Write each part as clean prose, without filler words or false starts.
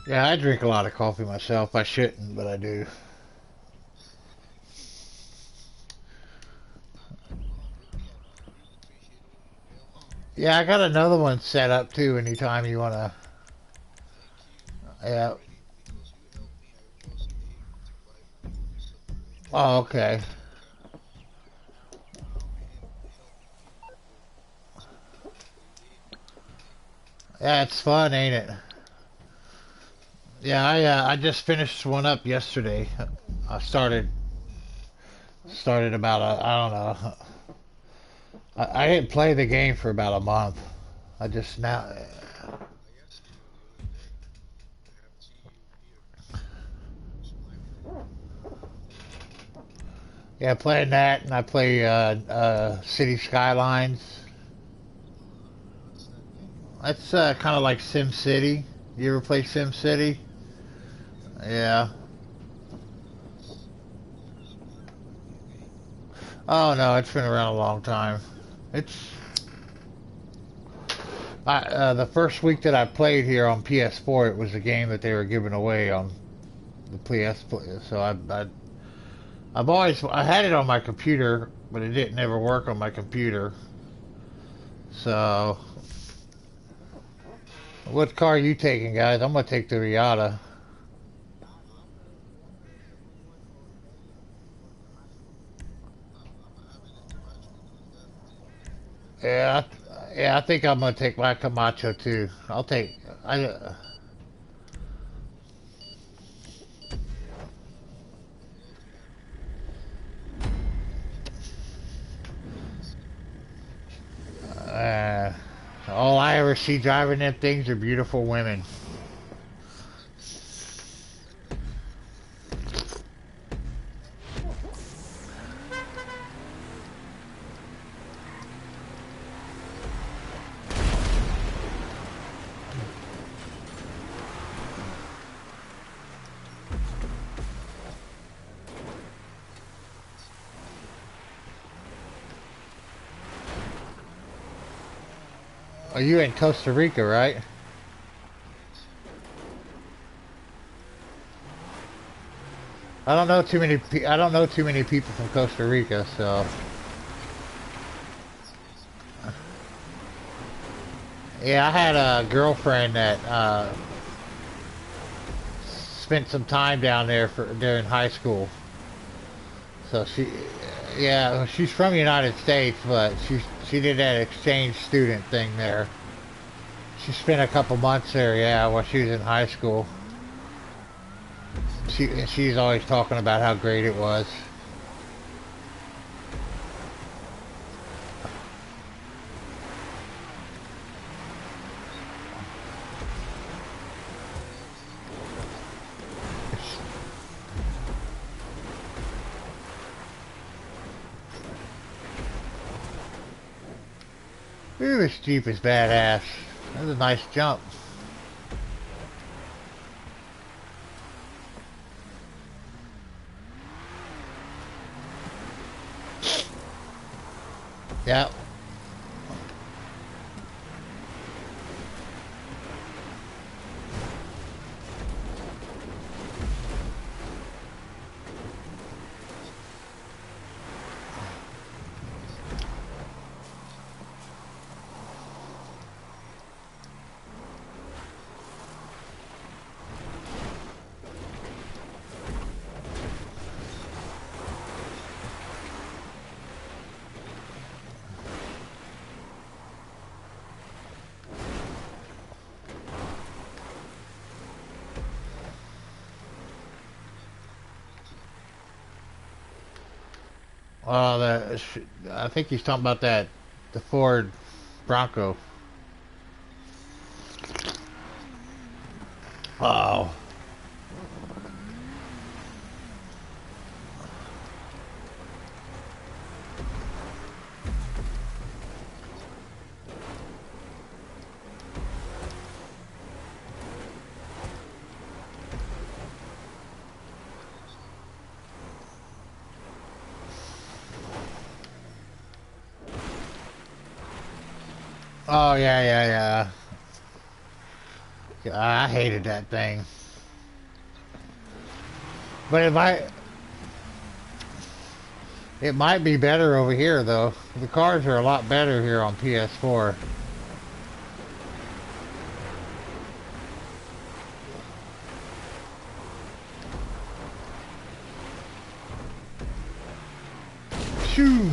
Yeah, I drink a lot of coffee myself. I shouldn't, but I do. Yeah, I got another one set up too. Anytime you wanna. Yeah. Oh, okay. Yeah, it's fun, ain't it? Yeah, I just finished one up yesterday. I started about I don't know. I didn't play the game for about a month. I just now. Yeah, playing that, and I play City Skylines. That's kind of like Sim City. You ever play Sim City? Yeah. Oh no, it's been around a long time. It's the first week that I played here on PS4. It was a game that they were giving away on the PS. So I've always I had it on my computer, but it didn't ever work on my computer. So what car are you taking, guys? I'm gonna take the Riata. Yeah, yeah. I think I'm gonna take my Camacho too. I'll take. I uh, all I ever see driving them things are beautiful women. Are you in Costa Rica, right? I don't know too many. I don't know too many people from Costa Rica, so yeah. I had a girlfriend that spent some time down there for during high school. So yeah, she's from the United States, but she did that exchange student thing there. She spent a couple months there, yeah, while she was in high school. She's always talking about how great it was. Ooh, this Jeep is badass. That's a nice jump. Yep. Well, I think he's talking about the Ford Bronco. Oh. Oh yeah, yeah, yeah. I hated that thing. But it might be better over here though. The cars are a lot better here on PS4. Shoo!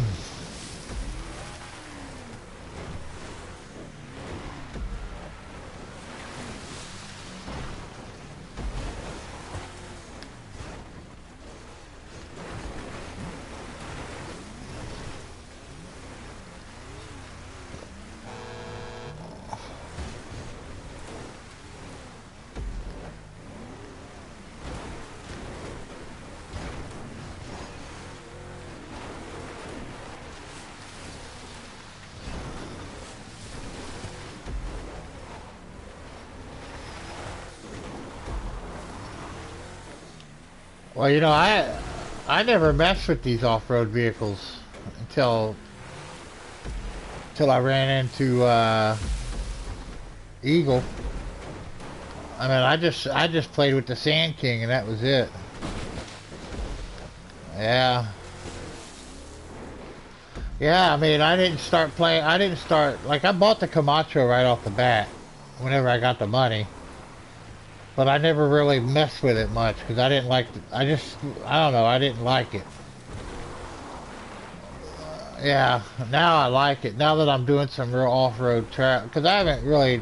Well, I never messed with these off-road vehicles until I ran into Eagle. I mean, I just played with the Sand King and that was it. Yeah. Yeah, I mean, I didn't start, like, I bought the Camacho right off the bat whenever I got the money. But I never really messed with it much because I didn't like, I don't know, I didn't like it. Yeah, now I like it. Now that I'm doing some real off-road travel, because I haven't really,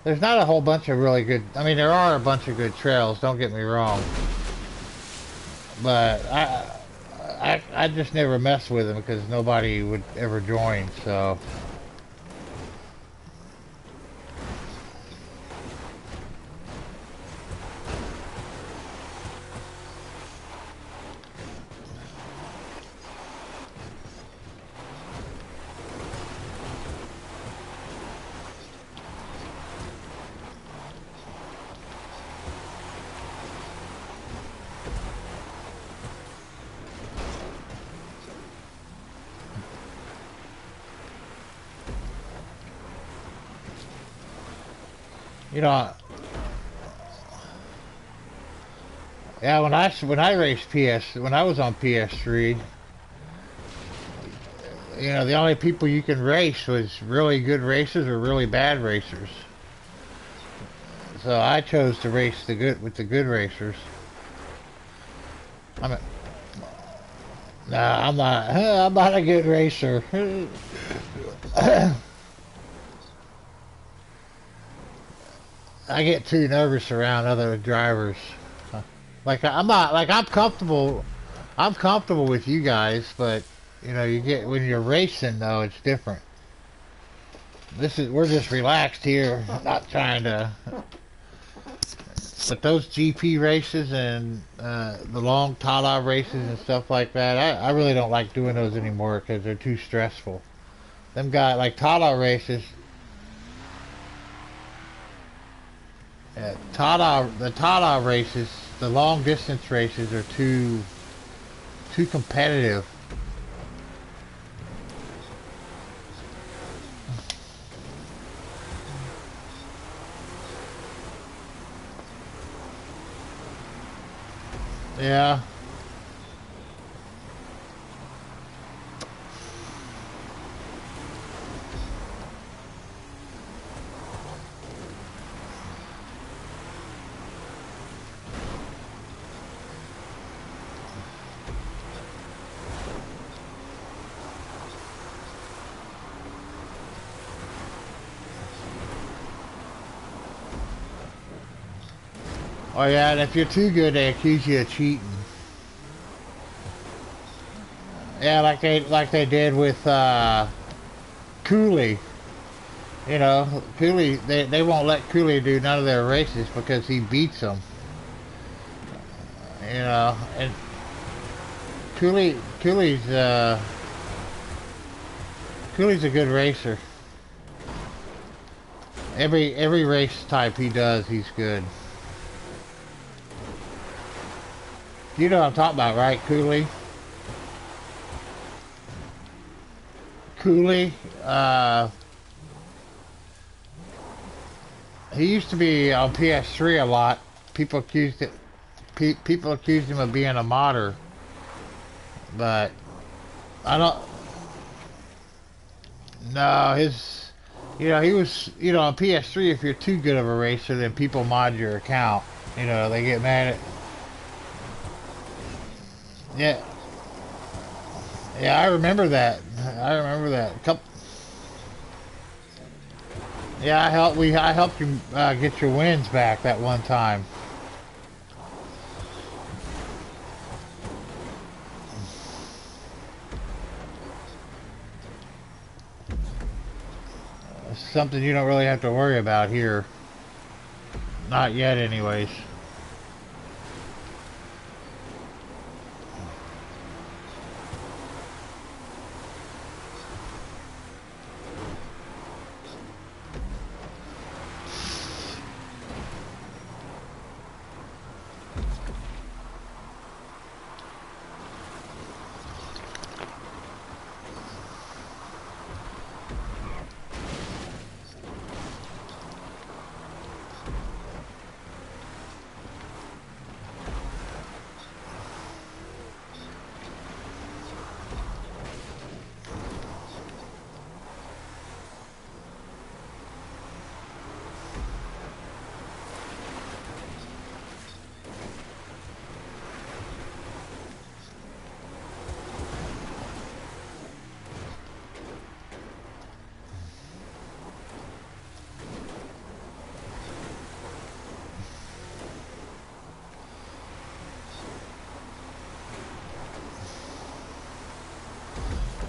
there's not a whole bunch of really good, I mean, there are a bunch of good trails, don't get me wrong. But I just never messed with them because nobody would ever join, so. You know, yeah, when I raced when I was on PS3, the only people you can race was really good racers or really bad racers. So I chose to race with the good racers. I'm a, nah, I'm not. I'm not a good racer. I get too nervous around other drivers. Like I'm not like I'm comfortable. I'm comfortable with you guys, but you get when you're racing though, it's different. We're just relaxed here, not trying to. But those GP races and the long Tala races and stuff like that, I really don't like doing those anymore because they're too stressful. Them guys like Tala races. The Tata races, the long distance races are too competitive. Yeah. Oh yeah, and if you're too good, they accuse you of cheating. Yeah, like they did with Cooley. Cooley, they won't let Cooley do none of their races because he beats them. And Cooley's Cooley's a good racer. Every race type he does, he's good. You know what I'm talking about, right, Cooley? Cooley, He used to be on PS3 a lot. People accused it. People accused him of being a modder, but I don't. No, his. He was. On PS3, if you're too good of a racer, then people mod your account. They get mad at. Yeah, yeah, I remember that. I remember that. Yeah, I helped you get your wins back that one time. Something you don't really have to worry about here. Not yet, anyways.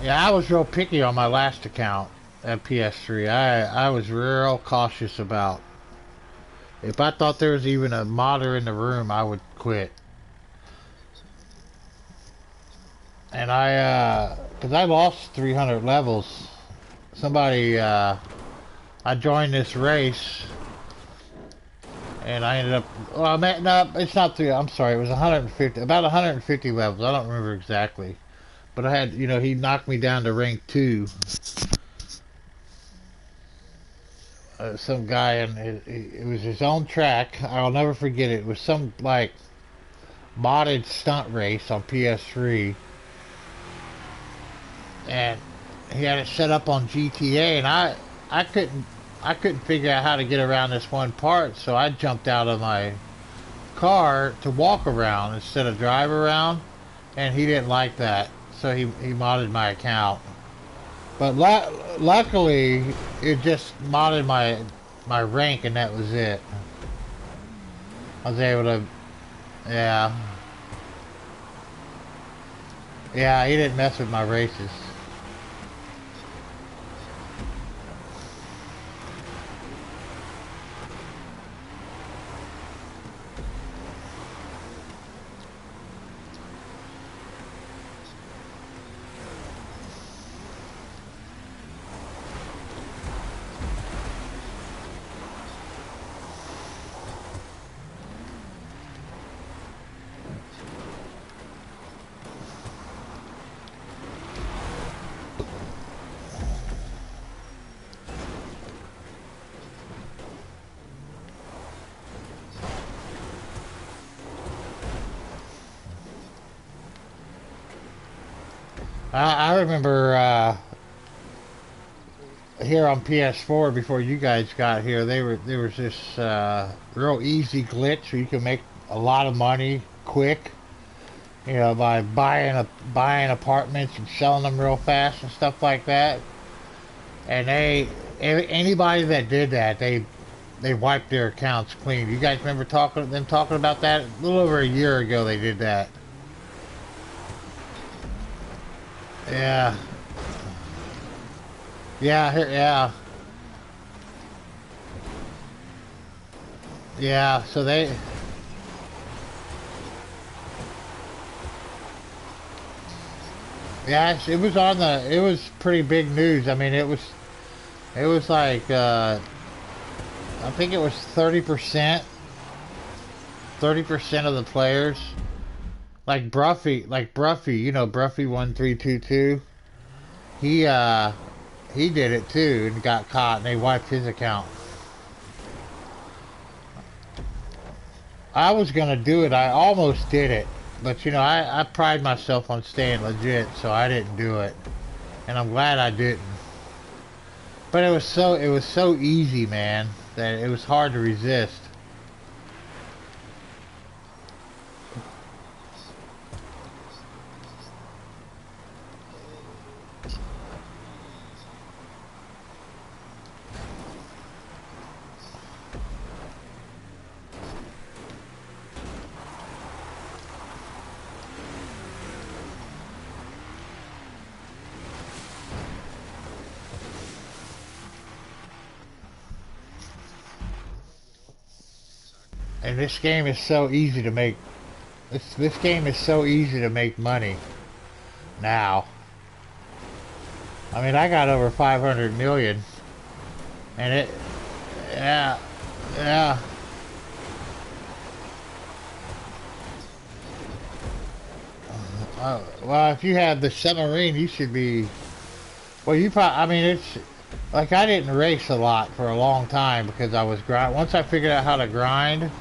Yeah, I was real picky on my last account at PS3. I was real cautious about. If I thought there was even a modder in the room, I would quit. And cause I lost 300 levels. Somebody, I joined this race, and I ended up. Well, no, it's not three. I'm sorry, it was 150, about 150 levels. I don't remember exactly, but I had, he knocked me down to rank 2. Some guy, and it was his own track. I'll never forget it. It was some like modded stunt race on PS3, and he had it set up on GTA, and I couldn't figure out how to get around this one part, so I jumped out of my car to walk around instead of drive around, and he didn't like that, so he modded my account. But luckily, it just modded my rank, and that was it. I was able to, yeah, yeah. He didn't mess with my races. I remember here on PS4 before you guys got here, there was this real easy glitch where you can make a lot of money quick, by buying apartments and selling them real fast and stuff like that. And anybody that did that, they wiped their accounts clean. You guys remember talking about that a little over a year ago? They did that. Yeah, yeah, yeah. So yeah, it was pretty big news. I mean, it was like, I think it was 30% of the players, like Bruffy, Bruffy 1322. He, he did it too and got caught, and they wiped his account. I was gonna do it. I almost did it, but you know, I pride myself on staying legit, so I didn't do it, and I'm glad I didn't. But it was so easy, man, that it was hard to resist. And this game is so easy to make. This game is so easy to make money now. I mean, I got over 500 million, and it, yeah, yeah. Well, if you have the submarine, you should be. Well, you probably. I mean, it's like I didn't race a lot for a long time because I was grind. Once I figured out how to grind,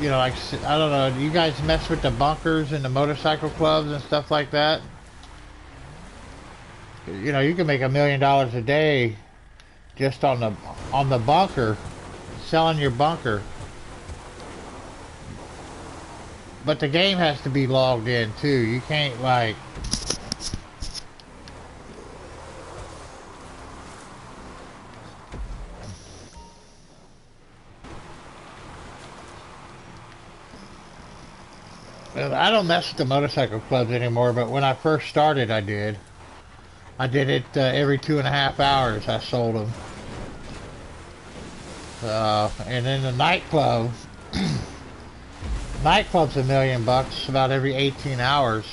you know, like I don't know. Do you guys mess with the bunkers and the motorcycle clubs and stuff like that? You know, you can make $1 million a day just on the bunker, selling your bunker. But the game has to be logged in too. You can't like. I don't mess with the motorcycle clubs anymore, but when I first started, I did. I did it every 2.5 hours. I sold them. And then the nightclub. Nightclub's $1 million about every 18 hours.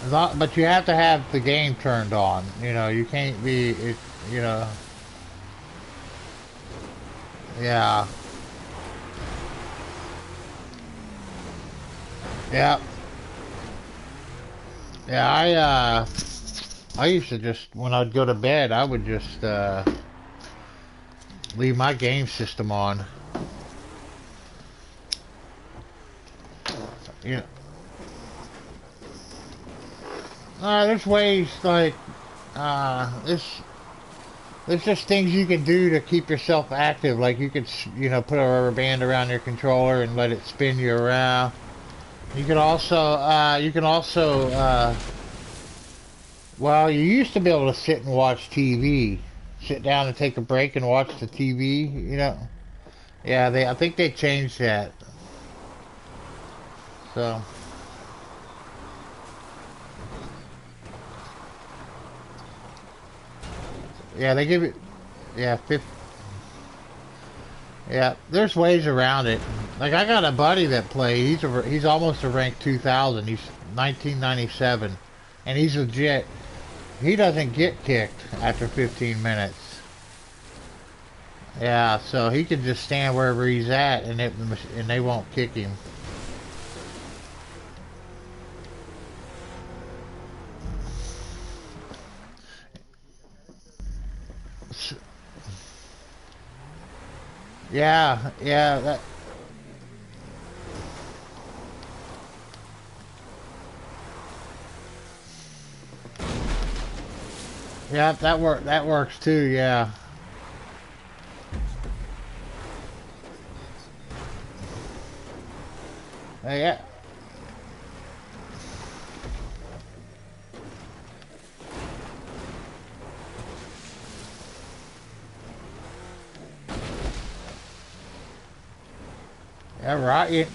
But you have to have the game turned on. You know, you can't be, you know. Yeah. Yeah. Yeah, I used to just, when I'd go to bed, I would just, leave my game system on. You know. There's ways, like, there's just things you can do to keep yourself active. Like you could, you know, put a rubber band around your controller and let it spin you around. You can also, well, you used to be able to sit and watch TV. Sit down and take a break and watch the TV, you know. Yeah, I think they changed that. So, yeah, they give it, yeah, 50, yeah, there's ways around it. Like I got a buddy that plays. He's almost a rank 2000. He's 1997, and he's legit. He doesn't get kicked after 15 minutes. Yeah, so he can just stand wherever he's at, and they won't kick him. Yeah, yeah, yeah, that works too. Yeah, yeah, yeah, right. Yeah,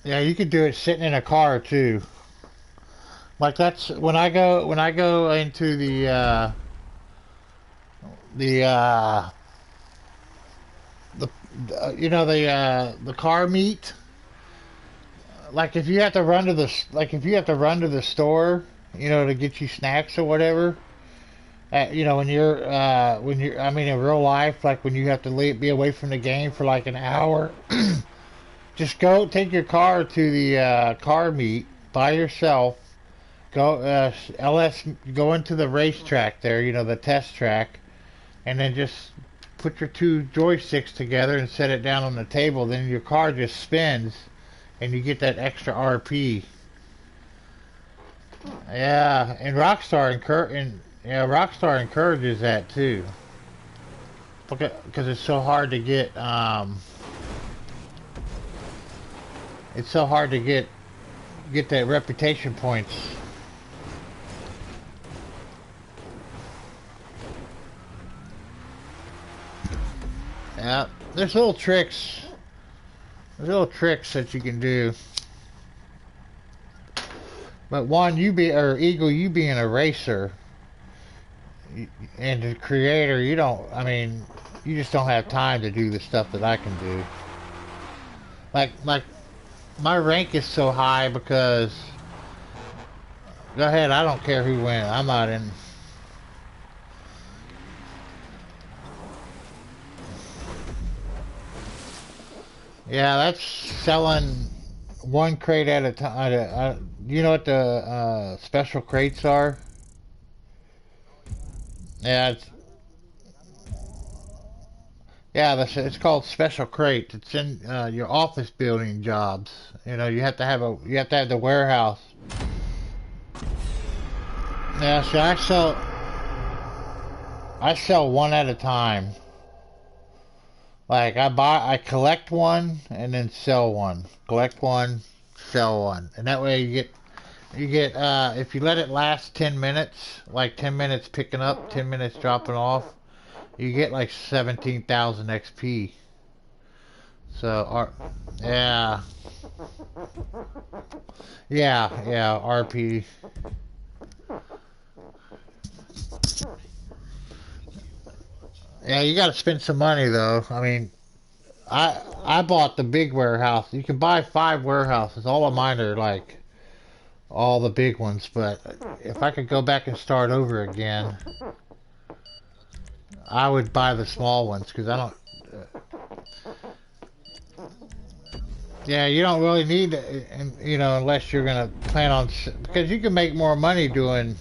yeah, you could do it sitting in a car too. Like that's when I go into the the you know the car meet. Like if you have to run to if you have to run to the store, you know, to get you snacks or whatever. You know, when you're, I mean, in real life, like when you have to be away from the game for like an hour, Just go take your car to the car meet by yourself. Go LS. Go into the racetrack there. You know, the test track, and then just put your two joysticks together and set it down on the table. Then your car just spins, and you get that extra RP. Yeah, and Rockstar encourages that too, because it's so hard to get. It's so hard to get that reputation points. Yeah, there's little tricks. There's little tricks that you can do. But one, Eagle, you being a racer and the creator, you don't. I mean, you just don't have time to do the stuff that I can do. Like my rank is so high because. Go ahead. I don't care who wins. I'm not in. Yeah, that's selling one crate at a time. You know what the special crates are? Yeah, it's called special crate. It's in your office building jobs. You know, you have to have the warehouse. Yeah, so I sell one at a time. Like I collect one and then sell one. Collect one, sell one, and that way you get if you let it last 10 minutes, like 10 minutes picking up, 10 minutes dropping off, you get like 17,000 XP. So yeah, yeah, RP. Yeah, you got to spend some money though. I mean, I bought the big warehouse. You can buy 5 warehouses. All of mine are like all the big ones. But if I could go back and start over again, I would buy the small ones because I don't. Yeah, you don't really need, you know, unless you're gonna plan on because you can make more money doing.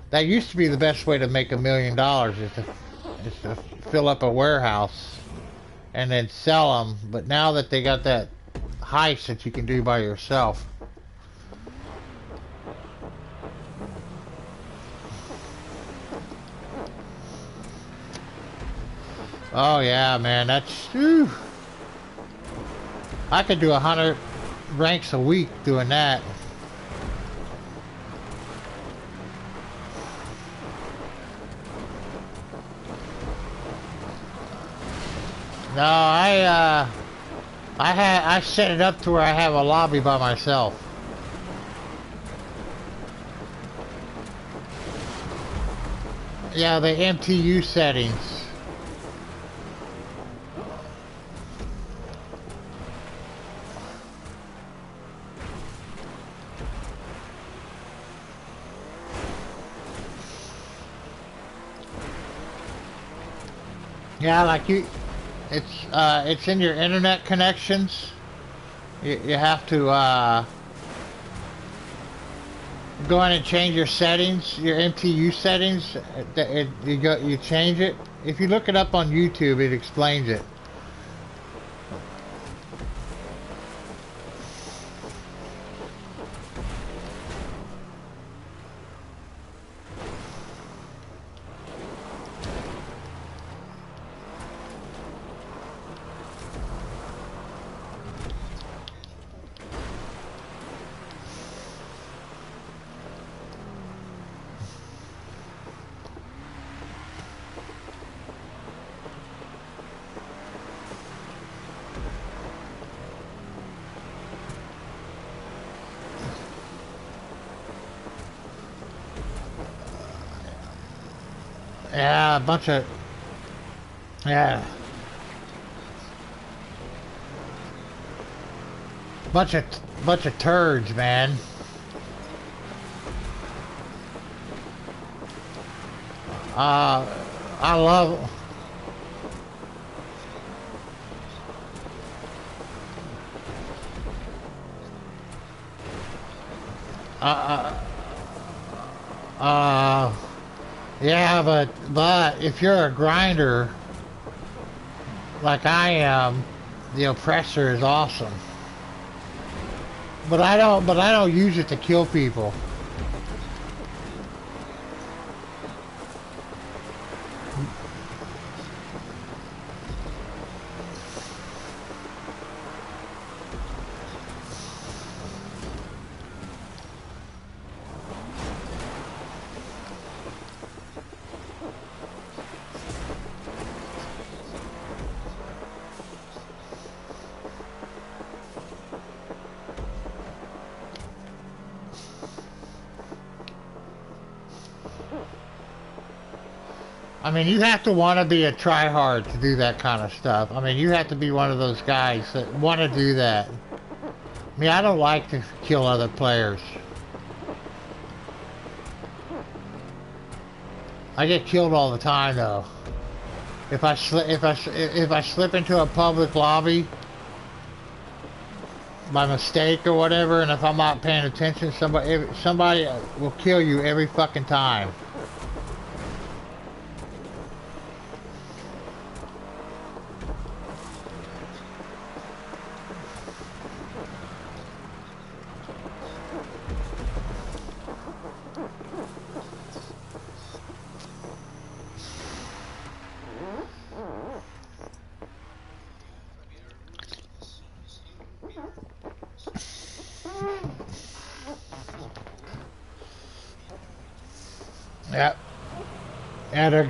That used to be the best way to make $1 million is to fill up a warehouse and then sell them. But now that they got that heist that you can do by yourself. Oh yeah, man, that's. Whew. I could do 100 ranks a week doing that. No, I set it up to where I have a lobby by myself. Yeah, the MTU settings. Yeah, like it's in your internet connections. You have to go in and change your settings, your MTU settings. You change it. If you look it up on YouTube, it explains it. Yeah, a bunch of yeah, bunch of turds, man. Uh, I love. Uh, uh, uh, yeah, but if you're a grinder like I am, the oppressor is awesome. But I don't use it to kill people. I mean, you have to want to be a tryhard to do that kind of stuff. I mean, you have to be one of those guys that want to do that. I mean, I don't like to kill other players. I get killed all the time, though. If I slip into a public lobby by mistake or whatever, and if I'm not paying attention, somebody will kill you every fucking time. Yep. And they're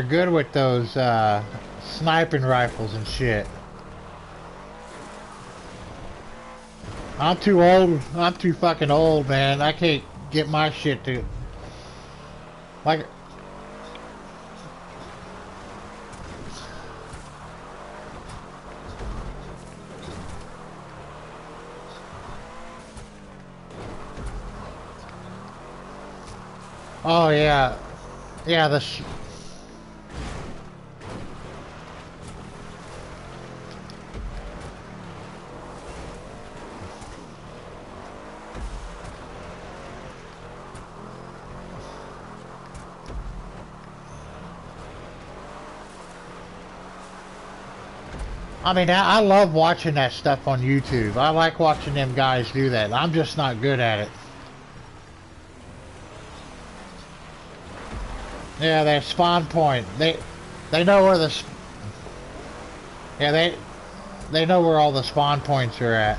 good with those sniping rifles and shit. I'm too old. I'm too fucking old, man. I can't get my shit to like. Oh yeah, yeah. I mean, I love watching that stuff on YouTube. I like watching them guys do that. I'm just not good at it. Yeah, their spawn point. They know where yeah, they know where all the spawn points are at.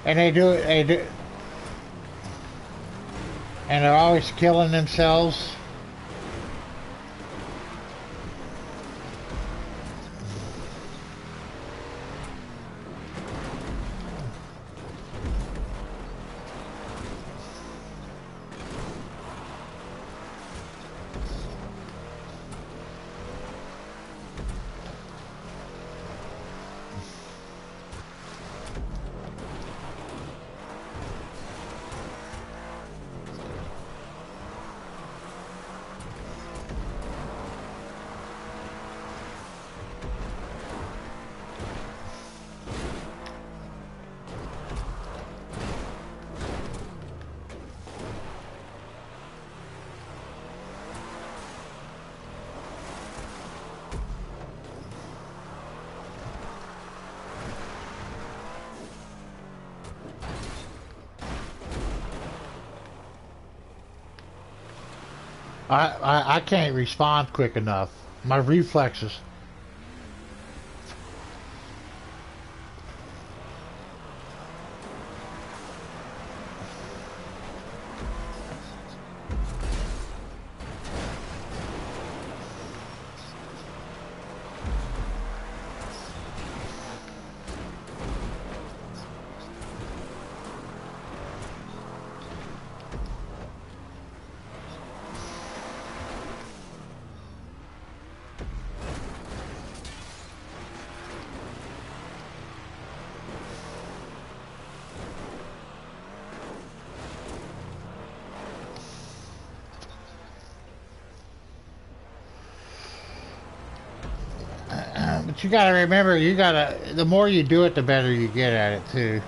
And they do, and they're always killing themselves. I can't respond quick enough. My reflexes. But you gotta remember, the more you do it, the better you get at it, too.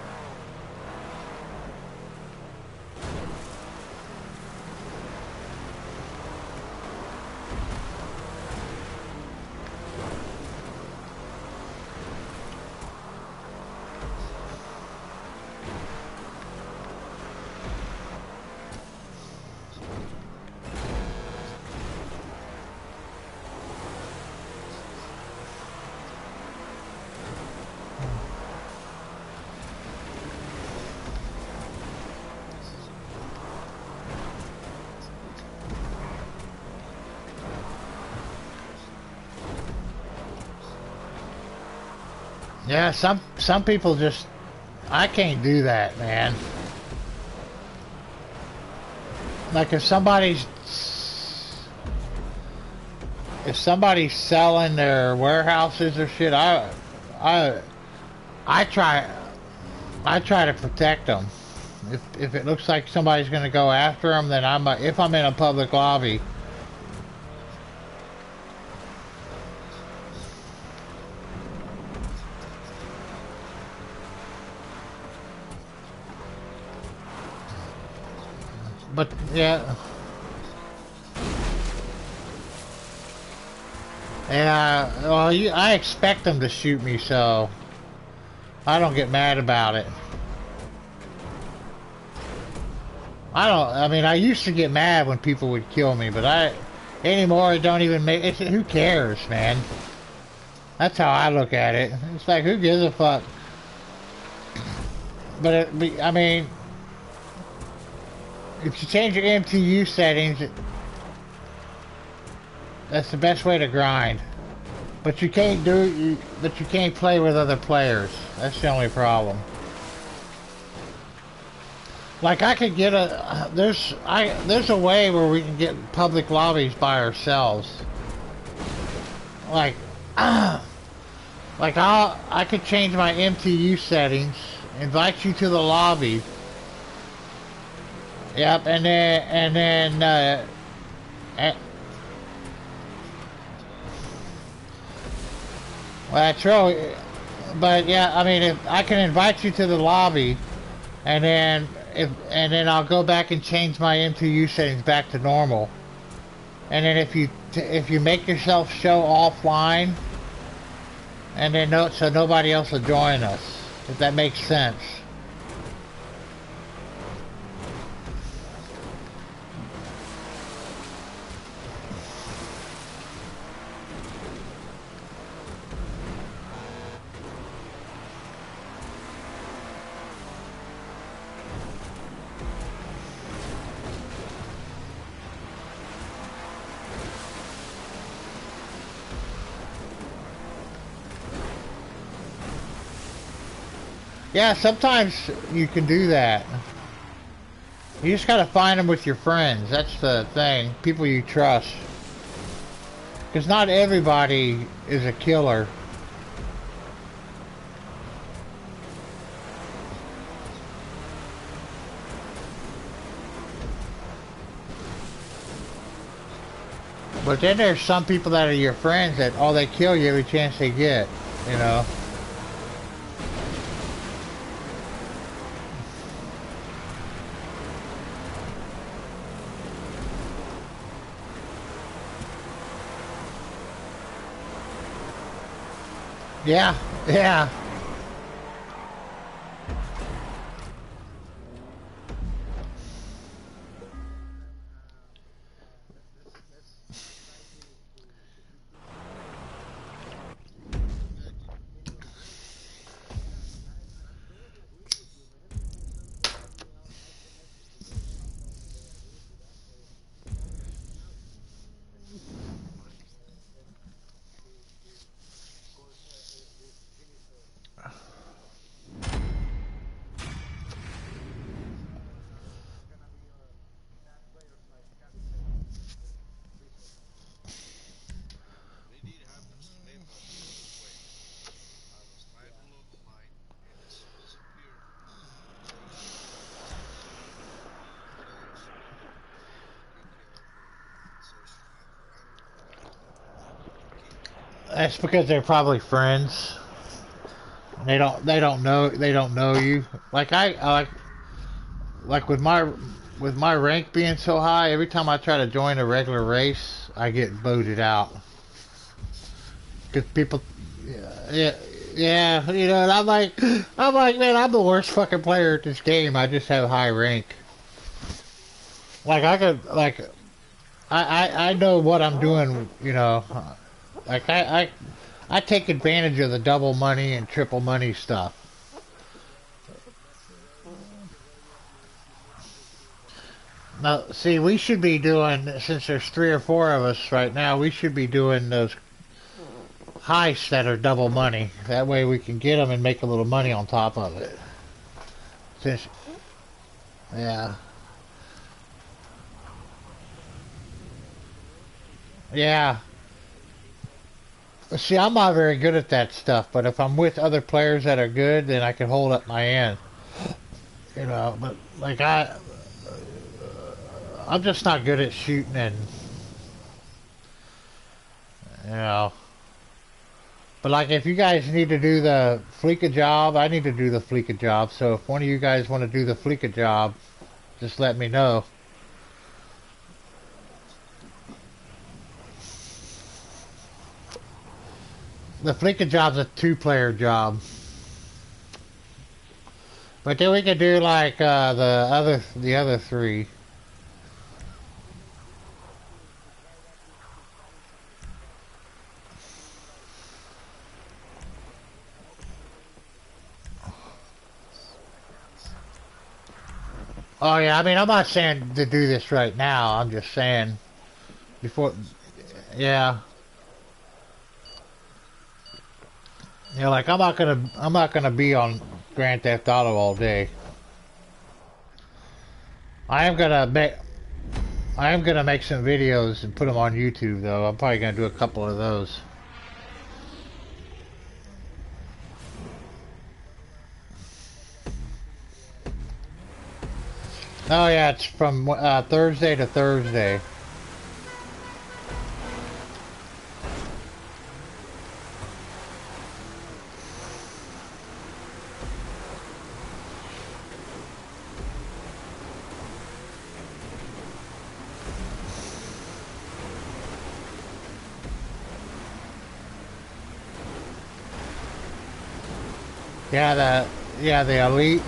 Yeah, some people just, I can't do that, man. Like if somebody's selling their warehouses or shit, I I try I try to protect them. If it looks like somebody's gonna go after them, then if I'm in a public lobby. But yeah, yeah. Well, I expect them to shoot me, so I don't get mad about it. I mean, I used to get mad when people would kill me, but anymore, it don't even make, who cares, man? That's how I look at it. It's like, who gives a fuck? I mean, if you change your MTU settings, that's the best way to grind. But but you can't play with other players. That's the only problem. Like I could get there's a way where we can get public lobbies by ourselves. Like, I could change my MTU settings, invite you to the lobby. Yep, and, well, that's true. But yeah, I mean, if I can invite you to the lobby, and then I'll go back and change my MTU settings back to normal. And then if you make yourself show offline, and then so nobody else will join us, if that makes sense. Yeah, sometimes you can do that. You just gotta find them with your friends. That's the thing. People you trust. Because not everybody is a killer. But then there's some people that are your friends that they kill you every chance they get. You know? Yeah, yeah. That's because they're probably friends. They don't know you. Like like with my rank being so high, every time I try to join a regular race, I get voted out. Because people, yeah, yeah, and I'm like, man, I'm the worst fucking player at this game. I just have high rank. Like I could, like, I know what I'm doing. Like I take advantage of the double money and triple money stuff. Now, see, we should be doing, since there's three or four of us right now, we should be doing those heists that are double money. That way we can get them and make a little money on top of it. Since, yeah, yeah. See, I'm not very good at that stuff, but if I'm with other players that are good, then I can hold up my end. But like I'm just not good at shooting and you know. But like, if you guys need to do the Fleeca job, I need to do the Fleeca job. So if one of you guys want to do the Fleeca job, just let me know. The Fleeca job's a two-player job, but then we could do like the other three. Oh yeah, I mean, I'm not saying to do this right now. I'm just saying before. Yeah, like I'm not gonna be on Grand Theft Auto all day. I am gonna make I am gonna make some videos and put them on YouTube though. I'm probably gonna do a couple of those. Oh yeah, it's from Thursday to Thursday. Yeah, the elite.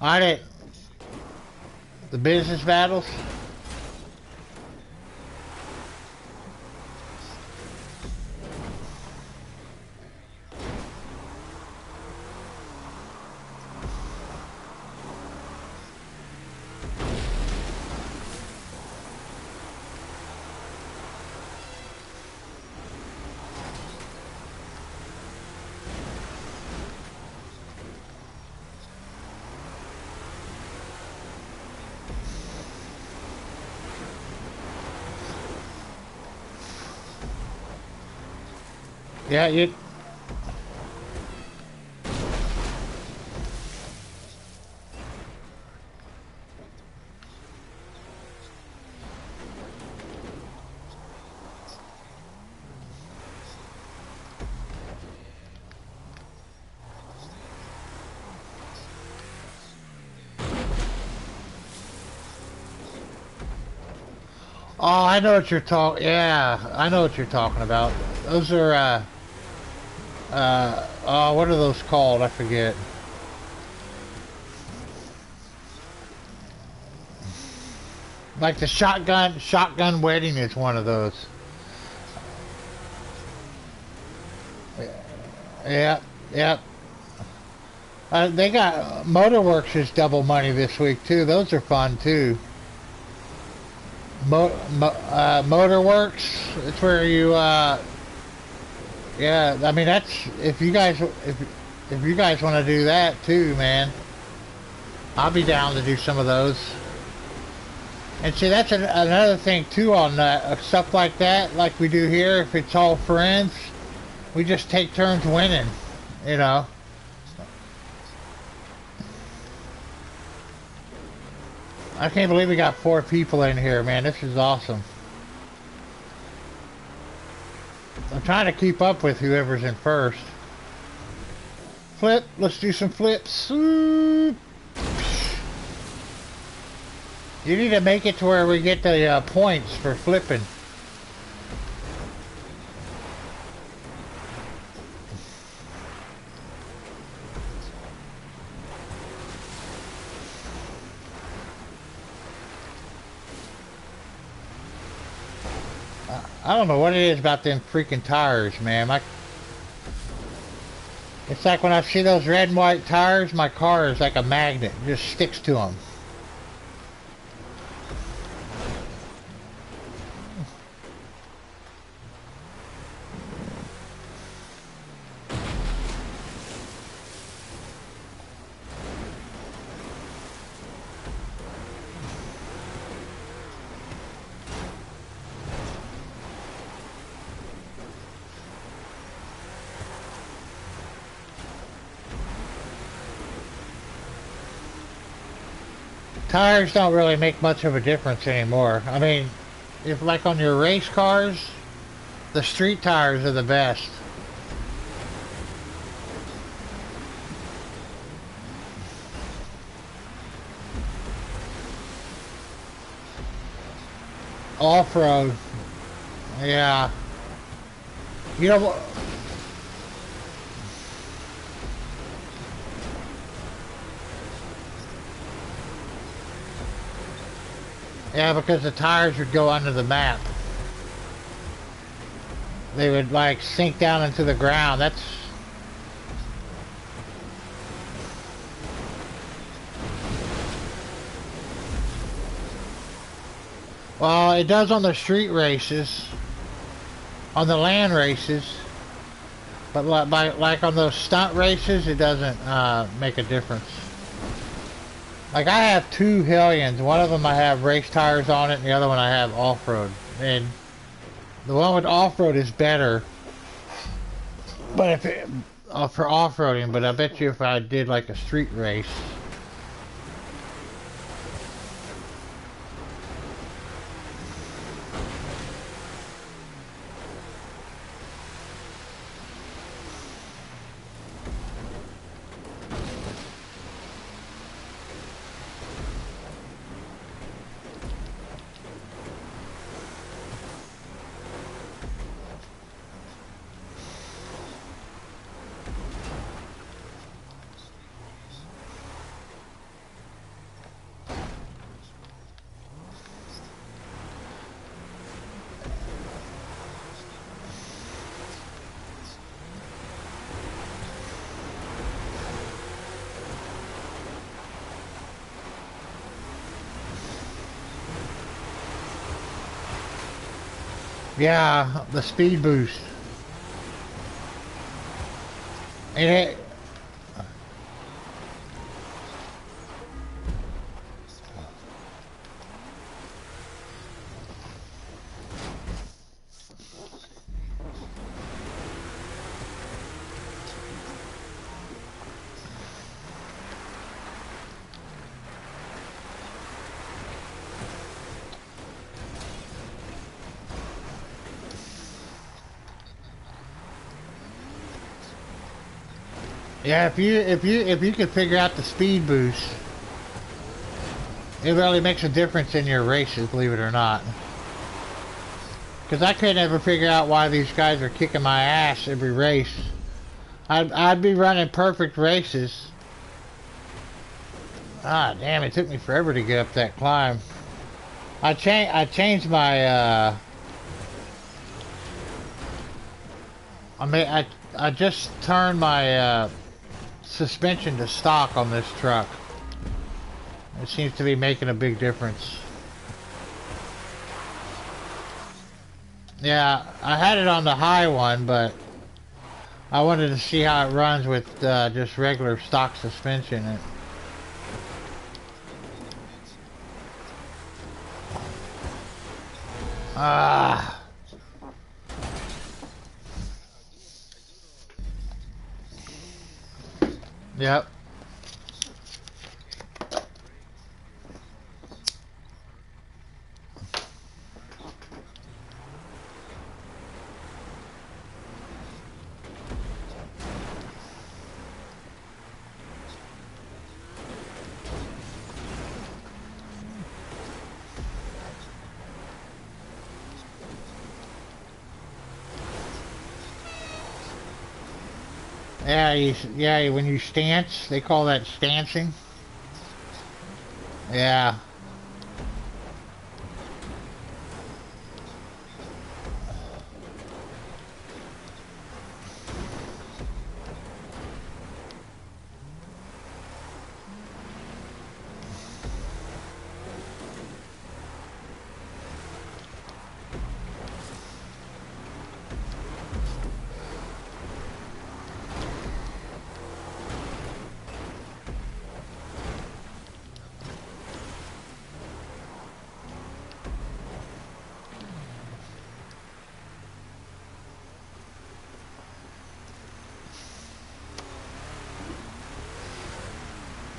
I did the business battles. Yeah, you. Oh, I know what you're talking. Yeah, I know what you're talking about. Those are oh, what are those called? I forget. Like the shotgun wedding is one of those. Yeah, yeah. They got Motorworks is double money this week too. Those are fun too. Motorworks. It's where you. Yeah, I mean that's if you guys want to do that too, man. I'll be down to do some of those. And see, that's another thing too on stuff like that, like we do here. If it's all friends, we just take turns winning, you know. I can't believe we got 4 people in here, man. This is awesome. I'm trying to keep up with whoever's in first. Flip. Let's do some flips. You need to make it to where we get the points for flipping. I don't know what it is about them freaking tires, man. It's like when I see those red and white tires, my car is like a magnet. It just sticks to them. Tires don't really make much of a difference anymore. I mean, if like on your race cars, the street tires are the best. Off-road. Yeah. You know what? Yeah, because the tires would go under the map. They would like sink down into the ground. That's... Well, it does on the street races. On the land races. But like on those stunt races, it doesn't make a difference. Like I have 2 Hellions. One of them I have race tires on it, and the other one I have off-road. And the one with off-road is better. But if it, for off-roading, but I bet you if I did like a street race. Yeah, the speed boost. It, yeah, if you could figure out the speed boost, it really makes a difference in your races, believe it or not. Because I could never figure out why these guys are kicking my ass every race. I'd be running perfect races. Ah, damn! It took me forever to get up that climb. I changed my I just turned my suspension to stock on this truck. It seems to be making a big difference. Yeah, I had it on the high one, but I wanted to see how it runs with just regular stock suspension. Ah. Yep. Yeah, when you stance, they call that stancing. Yeah.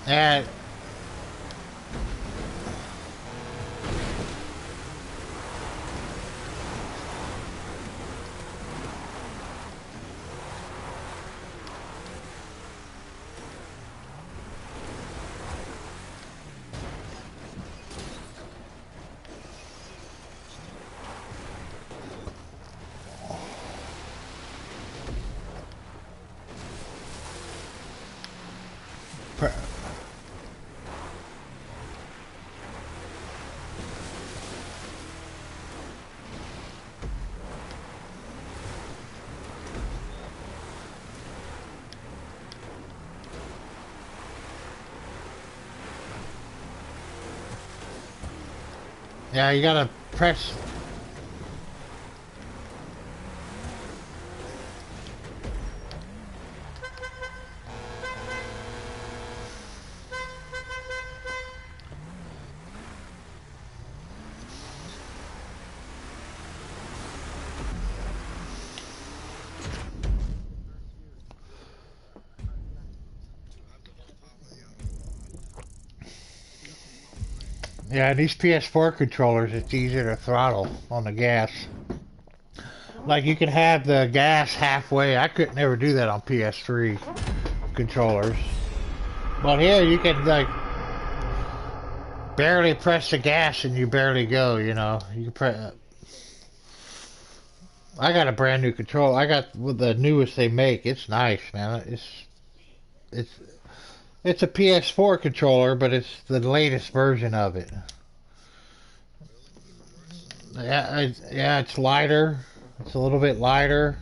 And yeah, you gotta press. Yeah, these PS4 controllers, it's easier to throttle on the gas. Like you can have the gas halfway. I could never do that on PS3 controllers. But here you can like barely press the gas and you barely go. You know, you can press. I got a brand new controller. I got the newest they make. It's nice, man. It's it's a PS4 controller, but it's the latest version of it. Yeah, it's lighter. It's a little bit lighter.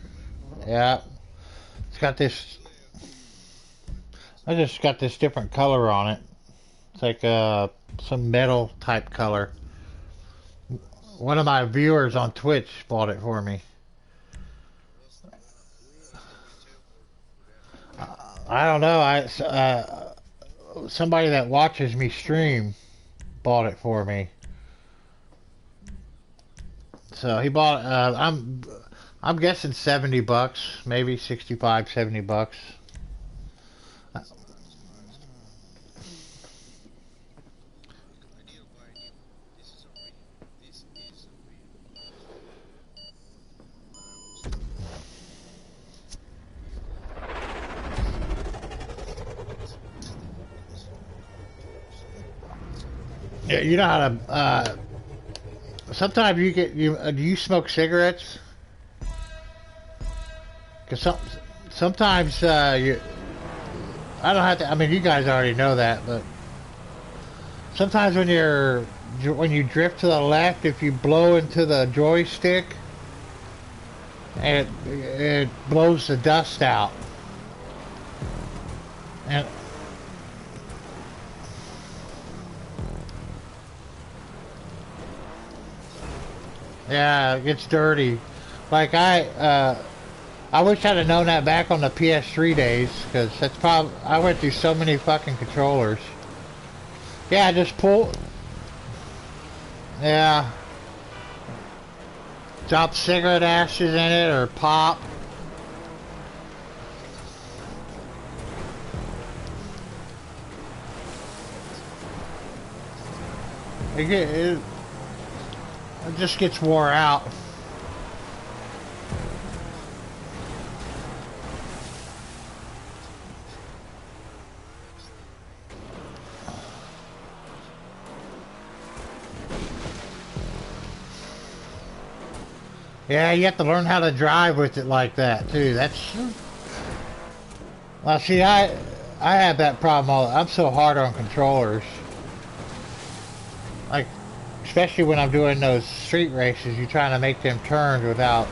Yeah, it's got this. I just got this different color on it. It's like some metal type color. One of my viewers on Twitch bought it for me. I don't know. Somebody that watches me stream bought it for me. So he bought. I'm guessing $70, maybe 65, $70. Yeah, you know how to. Sometimes do you smoke cigarettes? Cause sometimes you. I don't have to. I mean, you guys already know that, but sometimes when you drift to the left, if you blow into the joystick, and it blows the dust out. And yeah, it gets dirty. Like I wish I'd have known that back on the PS3 days, because that's probably, I went through so many fucking controllers. Yeah, just pull. Yeah. Drop cigarette ashes in it or pop. It just gets wore out. Yeah, you have to learn how to drive with it like that too. That's well, see, I have that problem. I'm so hard on controllers. Like, especially when I'm doing those street races, you're trying to make them turns without.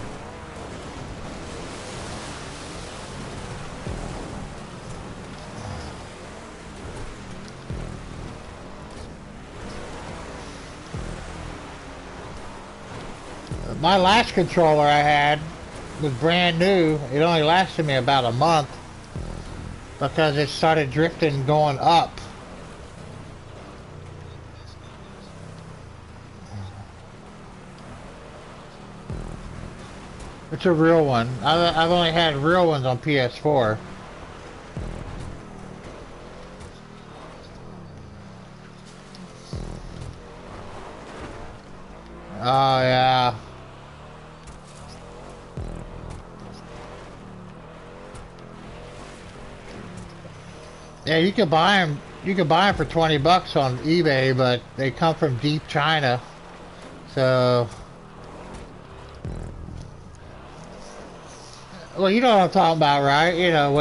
My last controller I had was brand new. It only lasted me about a month because it started drifting going up. It's a real one. I've only had real ones on PS4. Oh yeah. Yeah, you can buy them. You can buy them for 20 bucks on eBay, but they come from deep China. So, well, you know what I'm talking about, right? You know,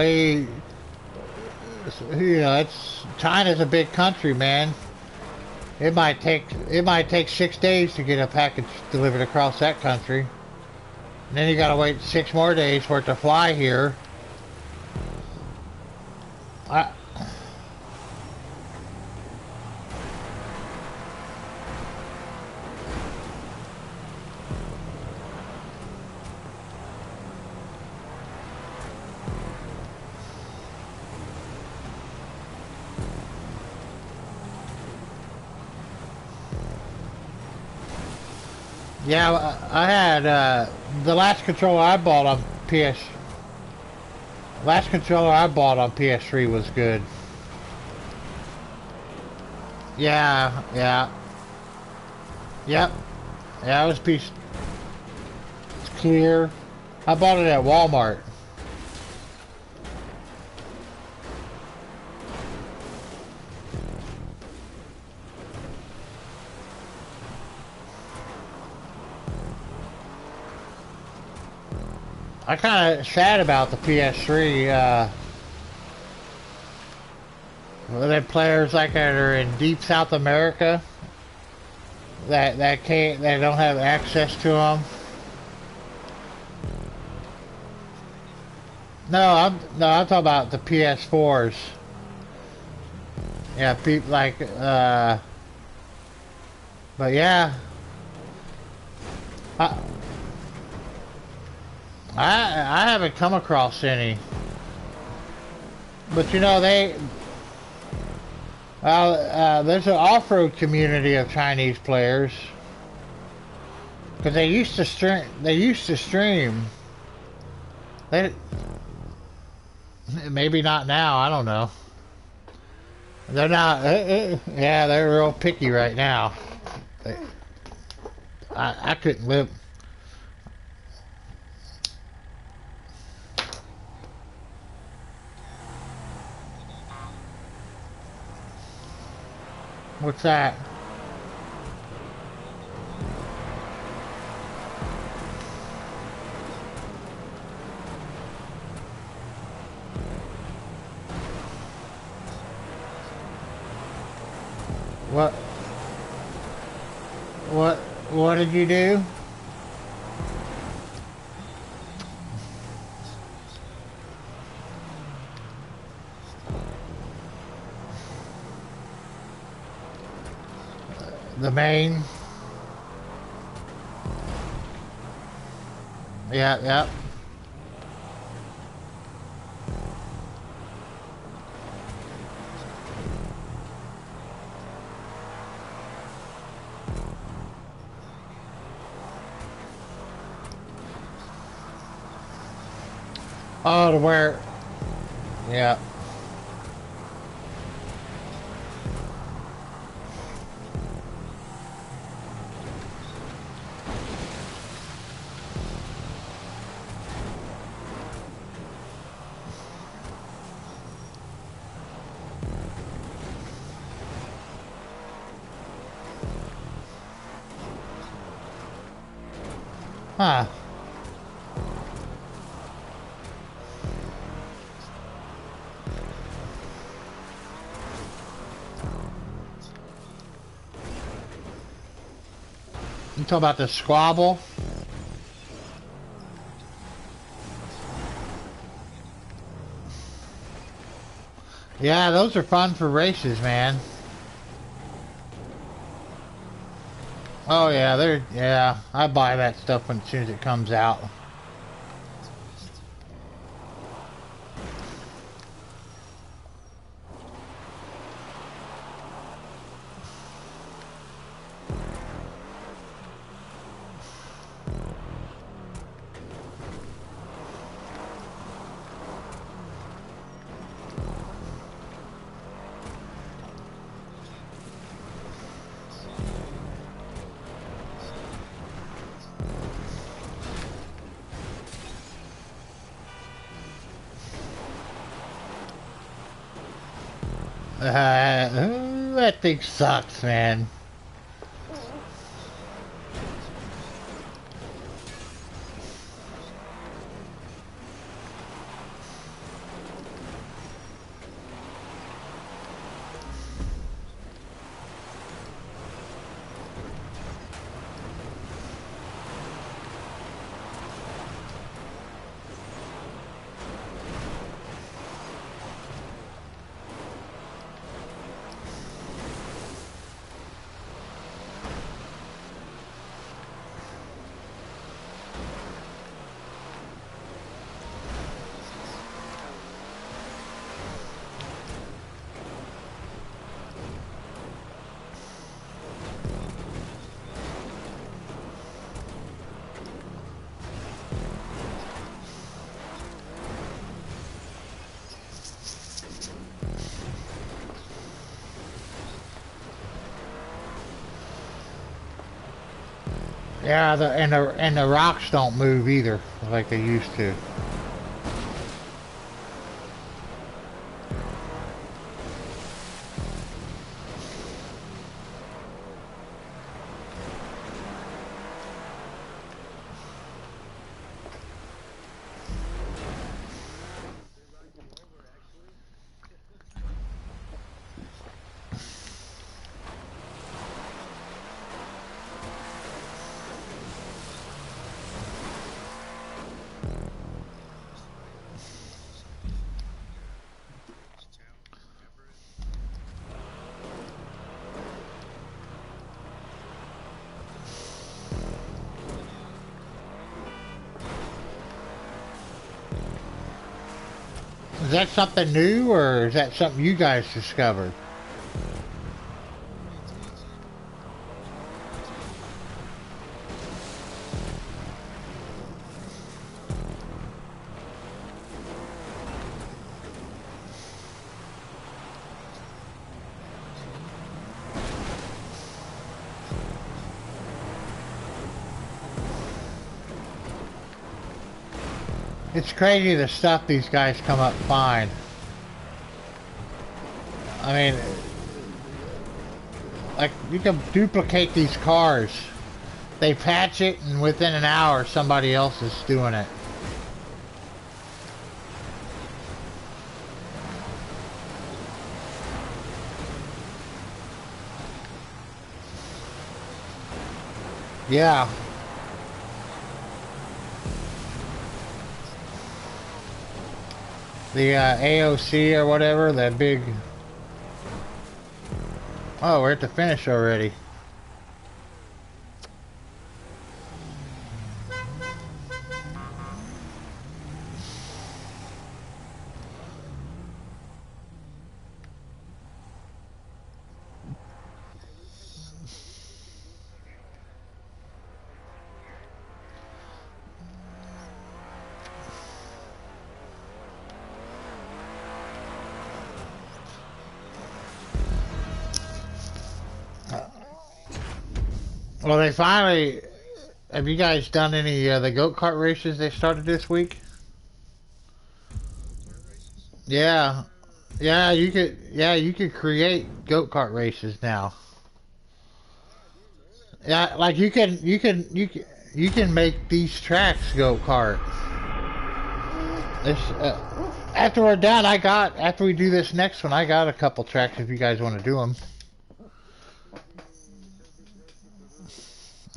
it's China's a big country, man. It might take 6 days to get a package delivered across that country. And then you gotta wait 6 more days for it to fly here. I, yeah, I had the last controller I bought on PS. Last controller I bought on PS3 was good. Yeah, yeah, yep. Yeah, it was piece. It's clear. I bought it at Walmart. I kind of sad about the PS3. Well, there players like that are in deep South America that don't have access to them. No, I'm talking about the PS4s. Yeah, people like but yeah, I I haven't come across any. But you know there's an off-road community of Chinese players because they used to stream. They used to stream. They maybe not now. I don't know. They're not. Yeah, they're real picky right now. They, I couldn't live. What's that? What? What? What did you do? The main. Yeah, yeah. Oh, to where? Yeah. Huh. You talking about the squabble? Yeah, those are fun for races, man. Oh yeah, yeah. I buy that stuff as soon as it comes out. That thing sucks, man. Yeah, the rocks don't move either, like they used to. Is that something new, or is that something you guys discovered? It's crazy the stuff these guys come up find. I mean, like, you can duplicate these cars. They patch it, and within an hour, somebody else is doing it. Yeah. The AOC or whatever, that big... Oh, we're at the finish already. Well, they finally. Have you guys done any the goat kart races they started this week? Yeah, yeah. You could. Yeah, you could create goat kart races now. Yeah, like you can make these tracks go kart. This after we're done, after we do this next one, I got a couple tracks if you guys want to do them.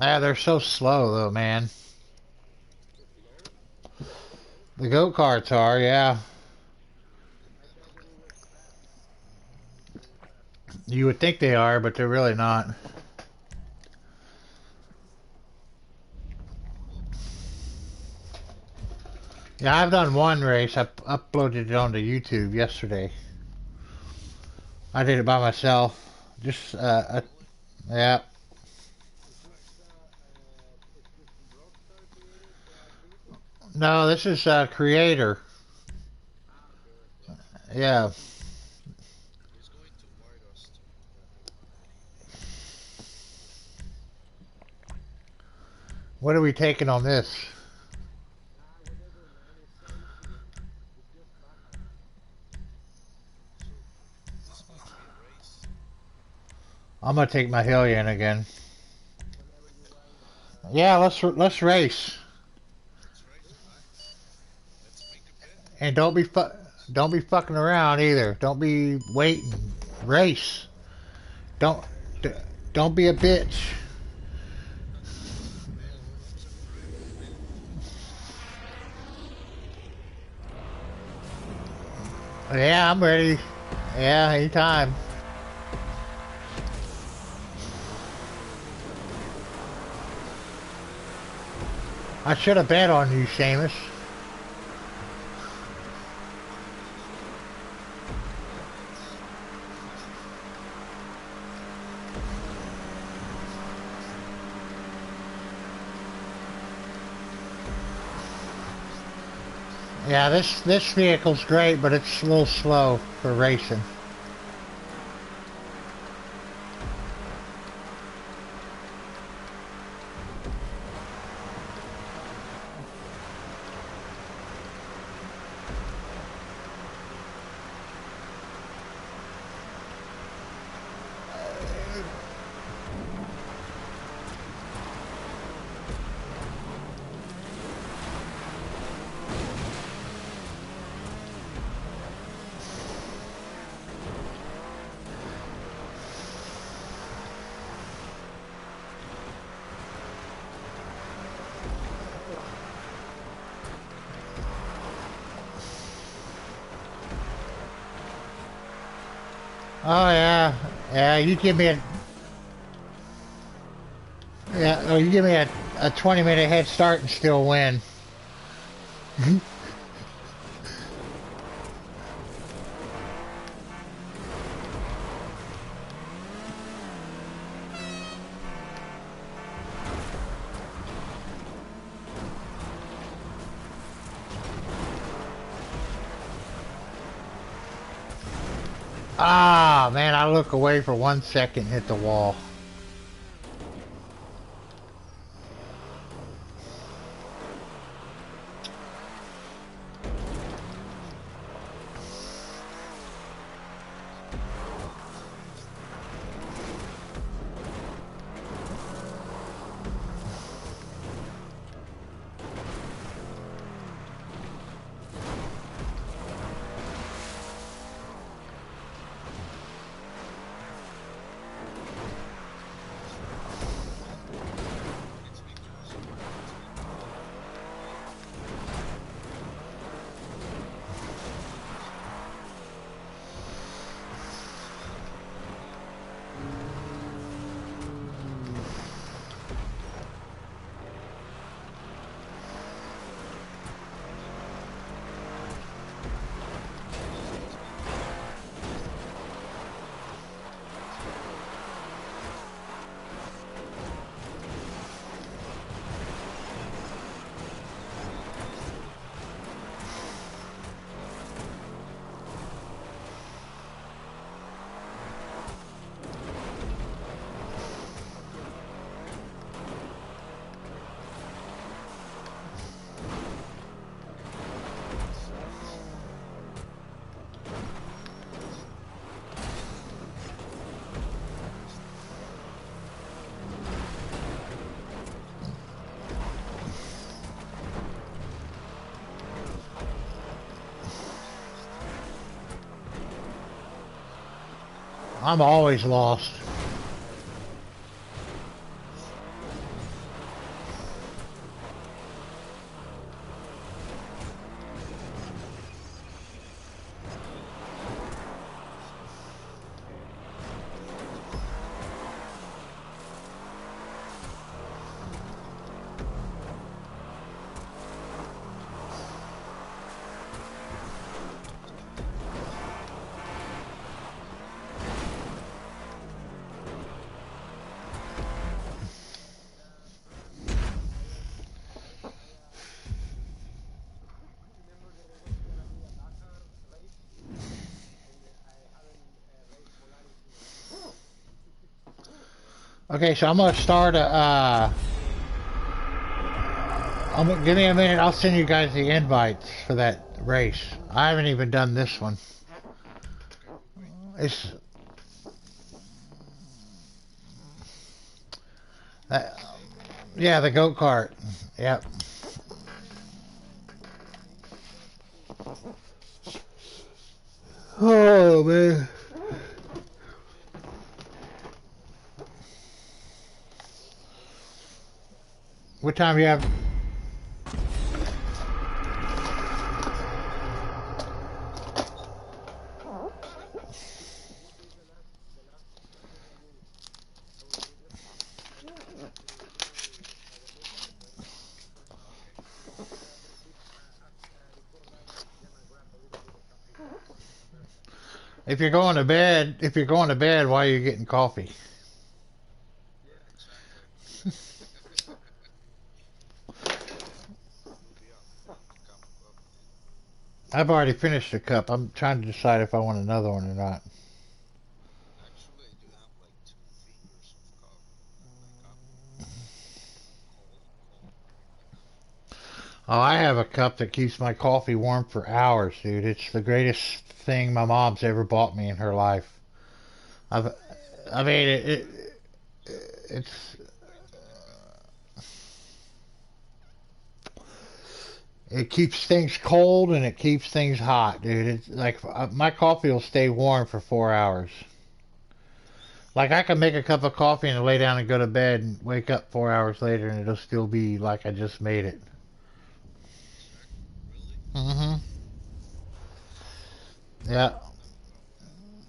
Yeah, they're so slow though, man. The go karts are, yeah. You would think they are, but they're really not. Yeah, I've done one race. I uploaded it onto YouTube yesterday. I did it by myself. Just yeah. No, this is Creator. Yeah. What are we taking on this? I'm gonna take my Hellion again. Yeah, let's race. And don't be fucking around either. Don't be waiting. Race. Don't d- don't be a bitch. Yeah, I'm ready. Yeah, anytime. I should have bet on you, Seamus. Yeah, this vehicle's great, but it's a little slow for racing. Oh yeah, yeah. You give me a yeah. Oh, you give me a 20-minute head start and still win. Ah, man, I look away for 1 second, hit the wall. I'm always lost. Okay, so I'm gonna start a. Give me a minute. I'll send you guys the invites for that race. I haven't even done this one. It's uh, yeah, the go kart. Yep. Oh man. What time do you have? If you're going to bed, why are you getting coffee? I've already finished a cup. I'm trying to decide if I want another one or not. Oh, I have a cup that keeps my coffee warm for hours, dude. It's the greatest thing my mom's ever bought me in her life. I've, I mean, it's, it keeps things cold and it keeps things hot, dude. It's like my coffee will stay warm for 4 hours. Like I can make a cup of coffee and lay down and go to bed and wake up 4 hours later and it'll still be like I just made it. Mm-hmm. Yeah.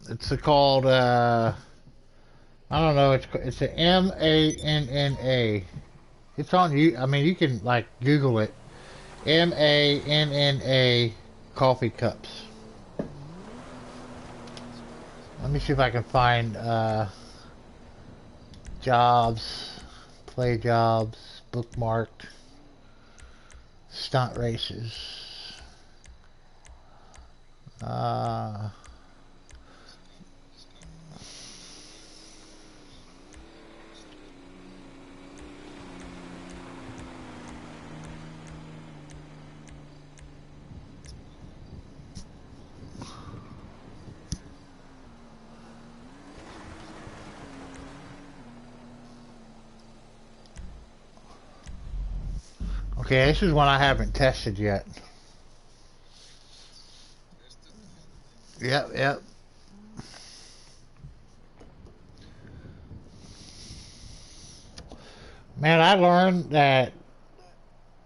It's called I don't know. It's a MANNA. It's on you. I mean, you can like Google it. MANNA coffee cups. Let me see if I can find jobs, play jobs, bookmarked, stunt races. Uh, okay, this is one I haven't tested yet. Yep, yep. Man, I learned that,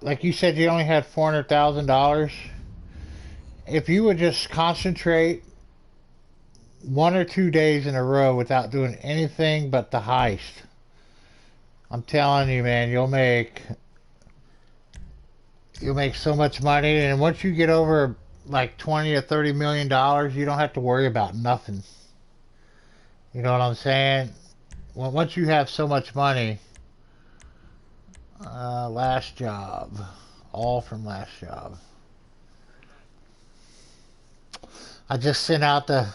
like you said, you only had $400,000. If you would just concentrate 1 or 2 days in a row without doing anything but the heist, I'm telling you, man, you'll make so much money, and once you get over like 20 or 30 million dollars, you don't have to worry about nothing. You know what I'm saying? Well, once you have so much money, last job, all from last job. I just sent out the.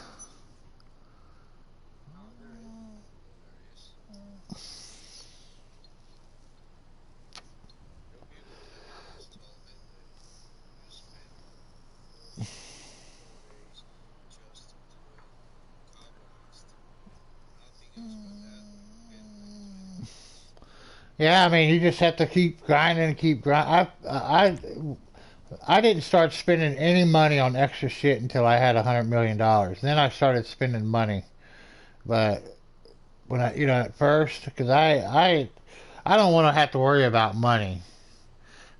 Yeah, I mean, you just have to keep grinding and keep grinding. I didn't start spending any money on extra shit until I had $100 million. Then I started spending money. But when I, at first, because I don't want to have to worry about money.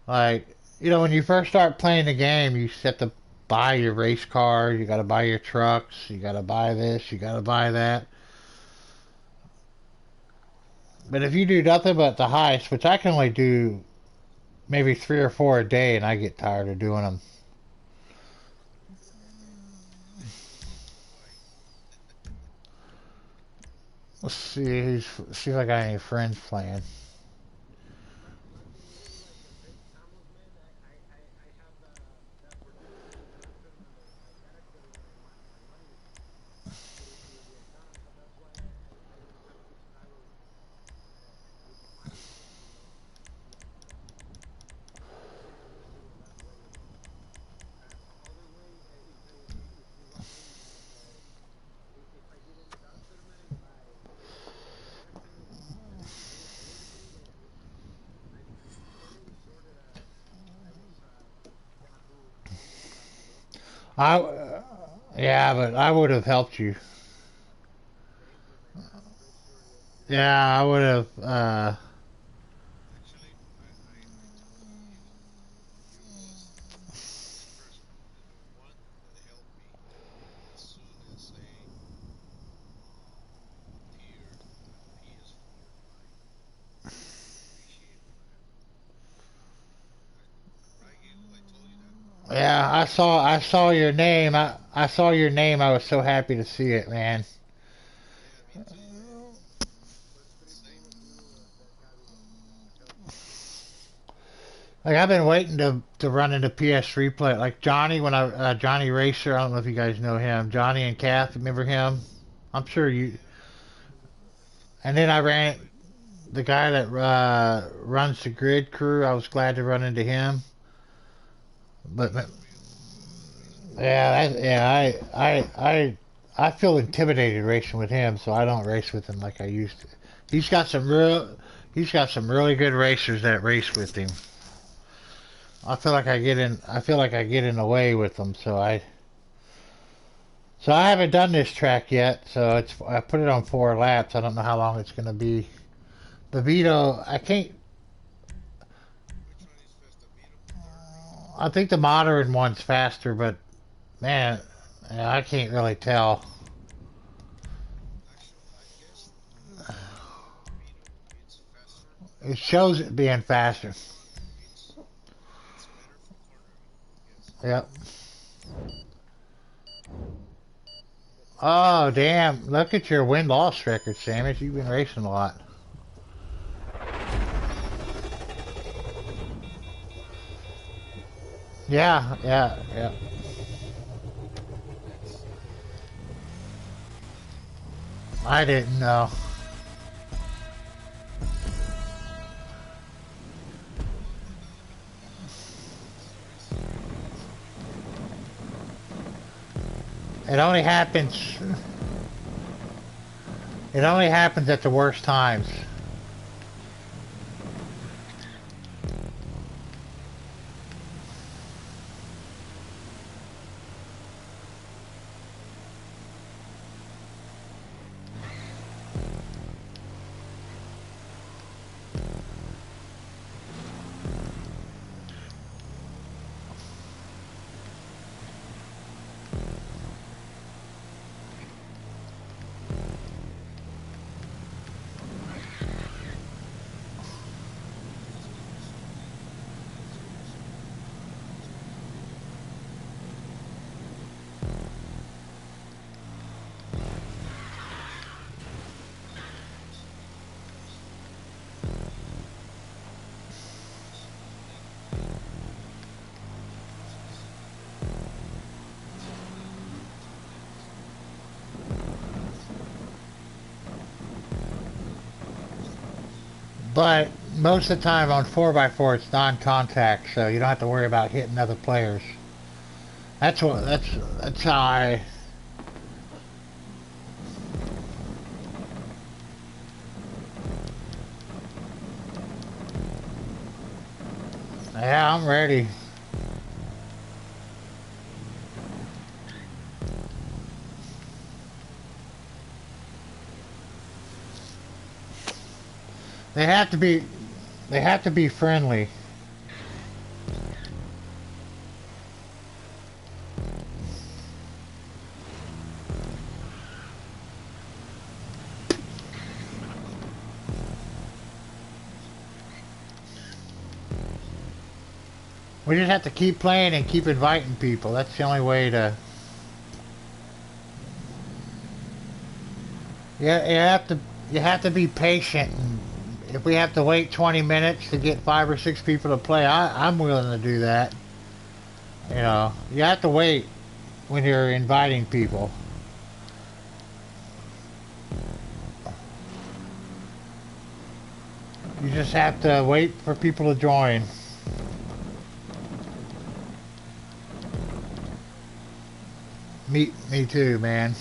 Like, when you first start playing the game, you have to buy your race car, you got to buy your trucks, you got to buy this, you got to buy that. But if you do nothing but the heist, which I can only do maybe 3 or 4 a day, and I get tired of doing them. Let's see if I got any friends playing. I Yeah, but I would have helped you. Yeah, I would have. Yeah, I saw your name. I saw your name. I was so happy to see it, man. Like I've been waiting to run into PS3 play. Like Johnny when I Johnny Racer. I don't know if you guys know him. Johnny and Kath. Remember him? I'm sure you. And then I ran the guy that runs the grid crew. I was glad to run into him. But yeah, I feel intimidated racing with him, so I don't race with him like I used to. He's got some real, he's got some really good racers that race with him. I feel like I get in the way with them, so I haven't done this track yet. So I put it on 4 laps. I don't know how long it's gonna be. The Vito, I can't. I think the modern one's faster, but man, yeah, I can't really tell. It shows it being faster. Yep. Oh, damn. Look at your win-loss record, Samus. You've been racing a lot. Yeah, yeah, yeah. I didn't know. It only happens. It only happens at the worst times. But most of the time on 4x4 it's non-contact, so you don't have to worry about hitting other players. That's how I. Yeah, I'm ready. They have to be. They have to be friendly. We just have to keep playing and keep inviting people. That's the only way to. Yeah, you have to be patient. And if we have to wait 20 minutes to get 5 or 6 people to play, I'm willing to do that. You know, you have to wait when you're inviting people. You just have to wait for people to join. Me too, man.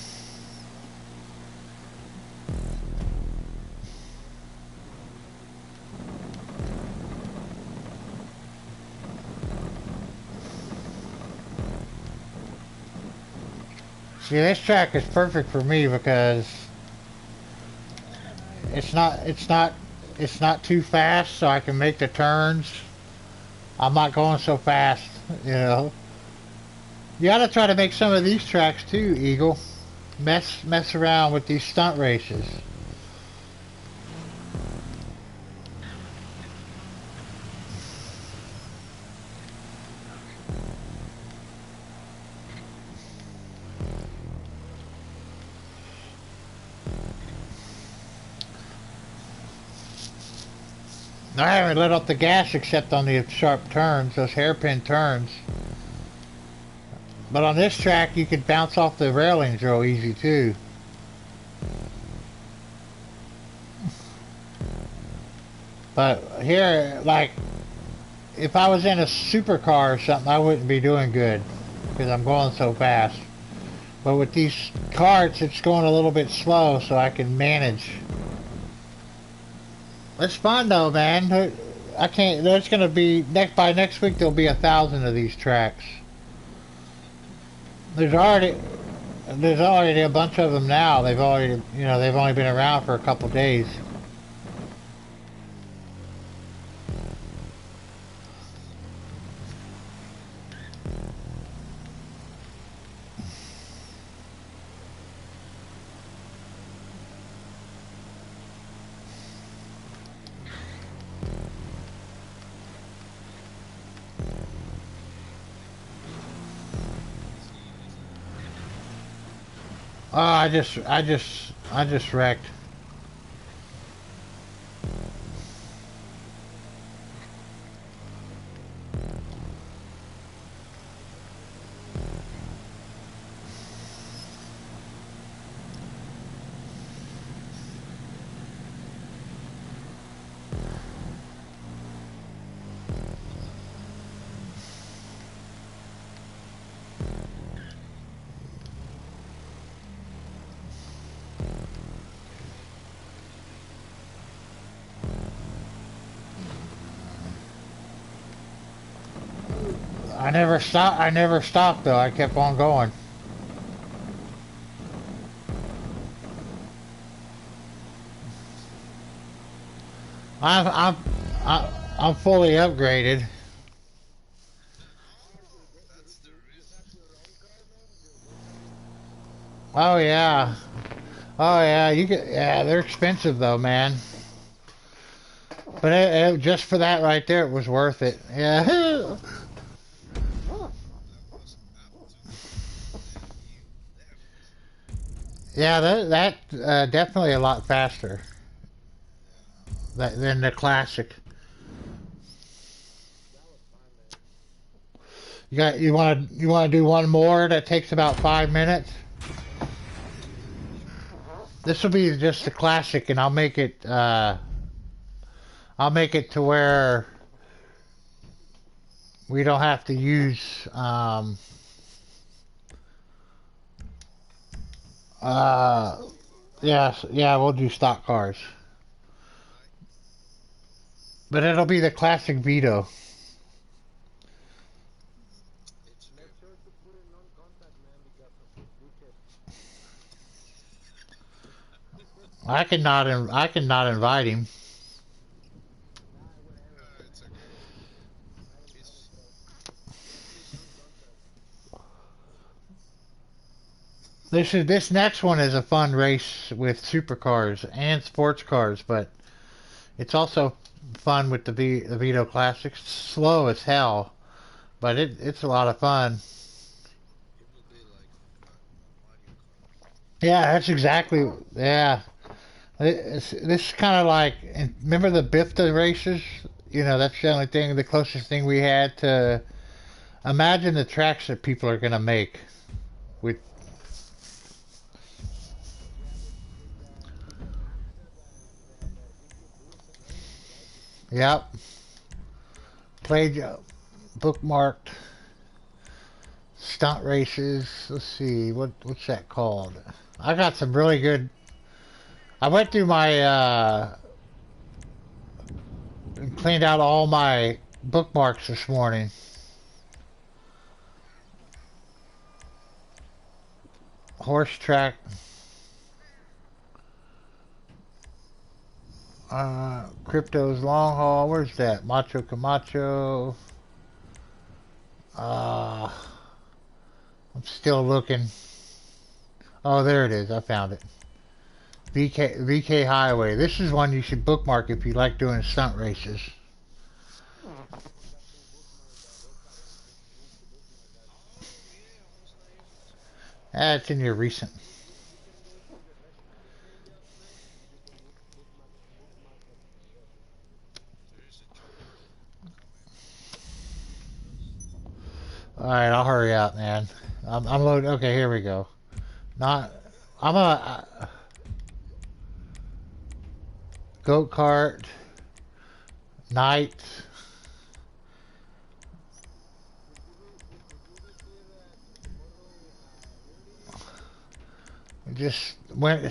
See, this track is perfect for me because it's not it's not it's not too fast, so I can make the turns. I'm not going so fast, you know. You gotta try to make some of these tracks too, Eagle. Mess around with these stunt races. I haven't let up the gas except on the sharp turns, those hairpin turns. But on this track, you can bounce off the railings real easy too. But here, like, if I was in a supercar or something, I wouldn't be doing good because I'm going so fast. But with these carts, it's going a little bit slow, so I can manage. It's fun though, man. I can't. There's gonna be by next week. There'll be 1,000 of these tracks. There's already a bunch of them now. They've already, they've only been around for a couple days. Oh, I just wrecked. I never stopped though. I kept on going. I'm I'm I'm fully upgraded. Oh yeah. Oh yeah. Yeah. They're expensive though, man. But just for that right there, it was worth it. Yeah. Yeah. That definitely a lot faster than the classic. You want to do one more that takes about 5 minutes. This will be just the classic, and I'll make it to where we don't have to use uh yeah, we'll do stock cars. But it'll be the classic Vito. I cannot invite him. This next one is a fun race with supercars and sports cars, but it's also fun with the Vito Classics. Slow as hell, but it's a lot of fun. Yeah, that's exactly. Yeah, this is kind of like. Remember the BIFTA races? You know, that's the only thing, the closest thing we had to. Imagine the tracks that people are gonna make with. Yep, played, bookmarked stunt races. Let's see, what's that called? I got some really good. I went through my and cleaned out all my bookmarks this morning. Horse track, Crypto's long haul. Where's that? Macho Camacho. Uh, I'm still looking. Oh, there it is. I found it. VK Highway. This is one you should bookmark if you like doing stunt races. That's in your recent. All right, I'll hurry up, man. I'm loading. Okay, here we go. Not. I'm a go kart night. Just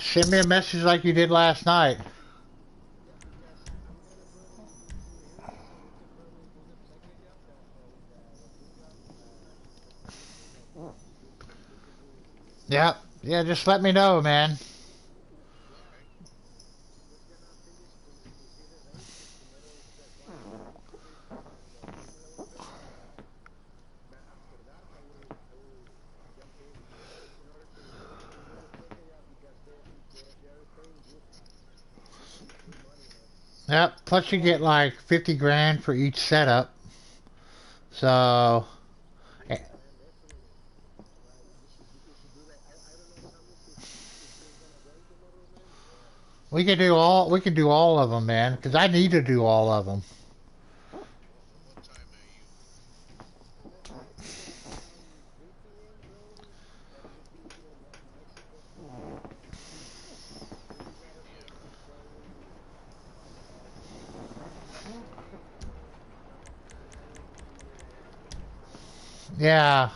send me a message like you did last night. Yep. Yeah, just let me know, man. Yep. Plus you get like 50 grand for each setup. So eh, we can do all of them, man, because I need to do all of them. Yeah.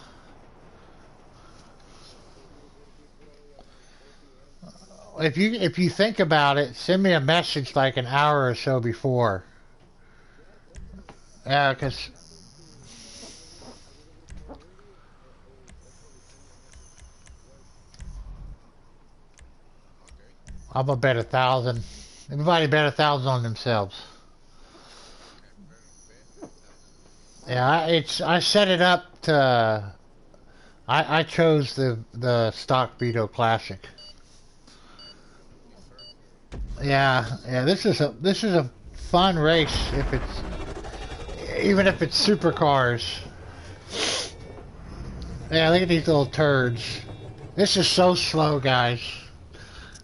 If you think about it, send me a message like an hour or so before. Yeah, because I'm gonna bet 1,000. Everybody bet 1,000 on themselves. Yeah, I set it up to. I chose the stock Vito Classic. Yeah, yeah. This is a fun race if it's even if it's supercars. Yeah, look at these little turds. This is so slow, guys.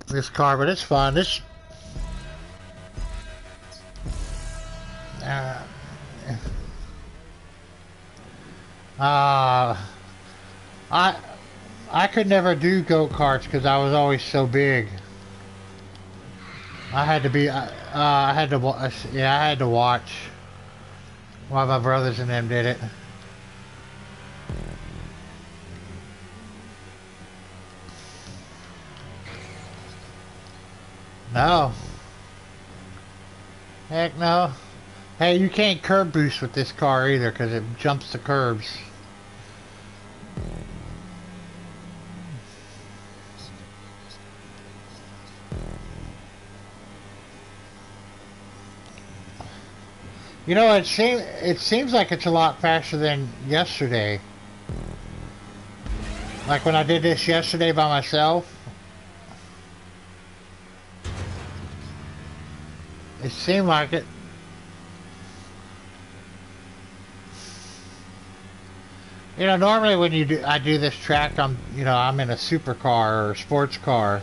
This car, but it's fun. This. Uh, uh, I I could never do go karts because I was always so big. I had to be. I had to. Yeah, I had to watch while my brothers and them did it. No, heck no. Hey, you can't curb boost with this car either because it jumps the curbs. You know, it seems like it's a lot faster than yesterday. Like when I did this yesterday by myself, it seemed like it. You know, normally when I do this track, I'm in a supercar or a sports car,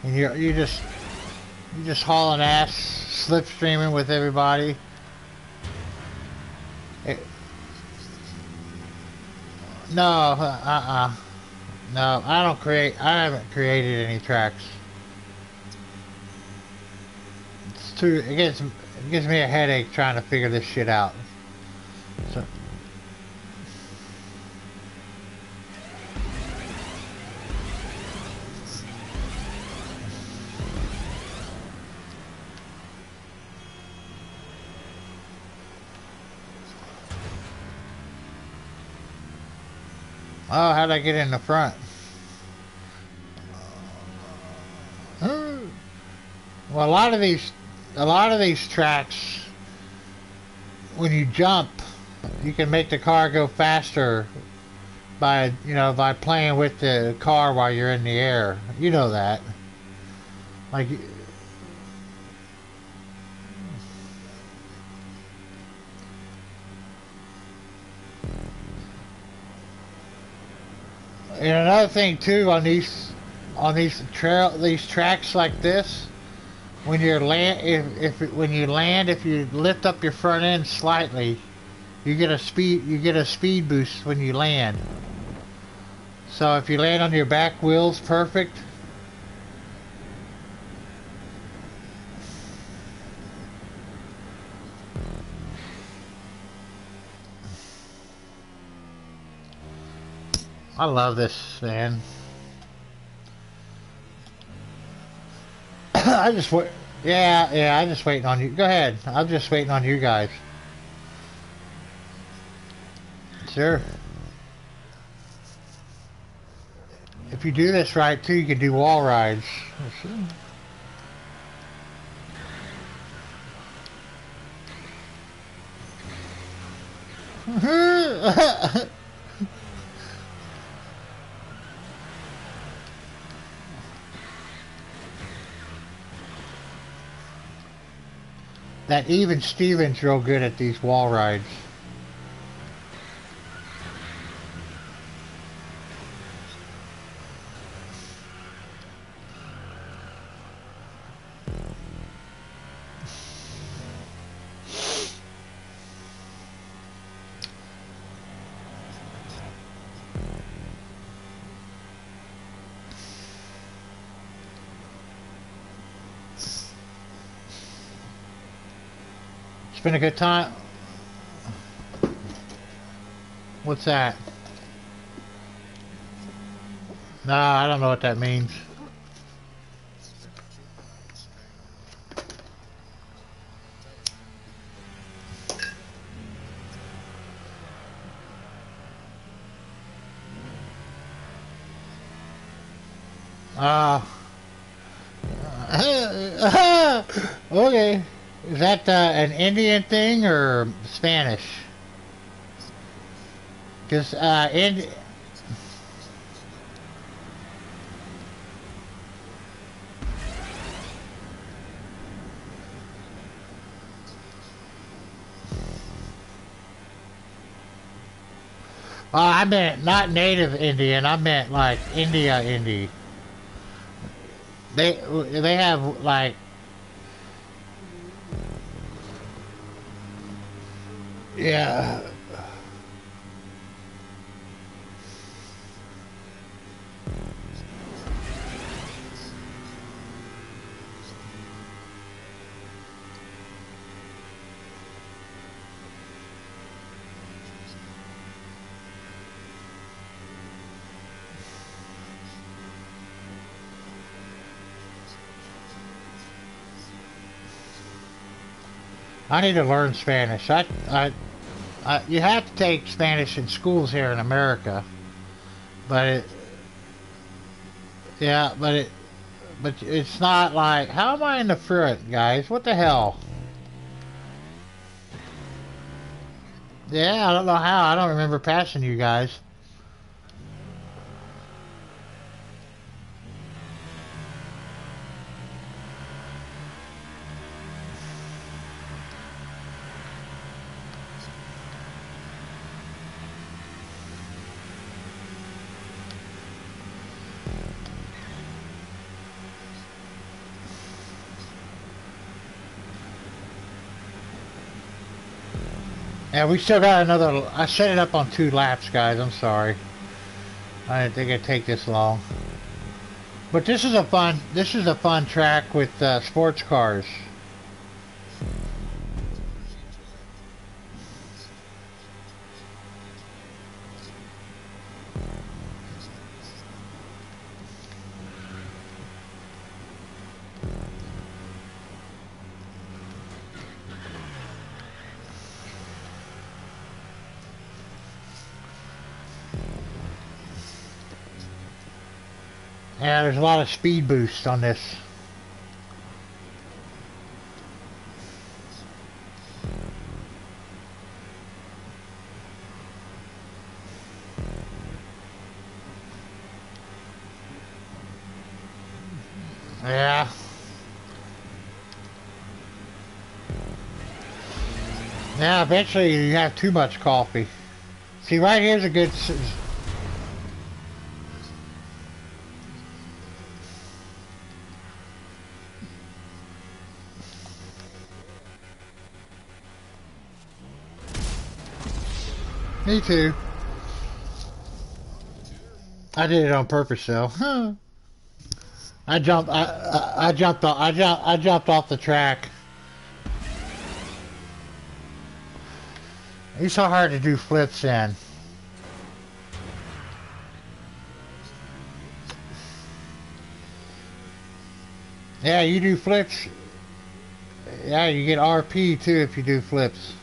and you're just hauling ass, slipstreaming with everybody. It, no, no, I haven't created any tracks. It gives me a headache trying to figure this shit out. So. Oh, how'd I get in the front? Well, a lot of these tracks, when you jump, you can make the car go faster by playing with the car while you're in the air. You know that. Like, and another thing too these tracks like this, when you're when you land, if you lift up your front end slightly, you get a speed boost when you land. So if you land on your back wheels perfect, I love this, man. I just wait. Yeah, I'm just waiting on you. Go ahead. I'm just waiting on you guys. Sure. If you do this right too, you can do wall rides. That even Steven's real good at these wall rides. It's been a good time. What's that? No, I don't know what that means. Okay. Is that an Indian thing or Spanish? Because I meant not native Indian. I meant like India Indie. They have like, yeah. I need to learn Spanish. You have to take Spanish in schools here in America, but but it's not like, how am I in the front, guys? What the hell? Yeah, I don't know how. I don't remember passing you guys. Yeah, we still got another. I set it up on 2 laps, guys. I'm sorry. I didn't think it'd take this long. But this is a fun. This is a fun track with sports cars. Yeah, there's a lot of speed boost on this. Yeah. Yeah, eventually you have too much coffee. See, right here's a good... Me too. I did it on purpose, though. Huh. I jumped off the track. It's so hard to do flips in. Yeah, you do flips. Yeah, you get RP too if you do flips.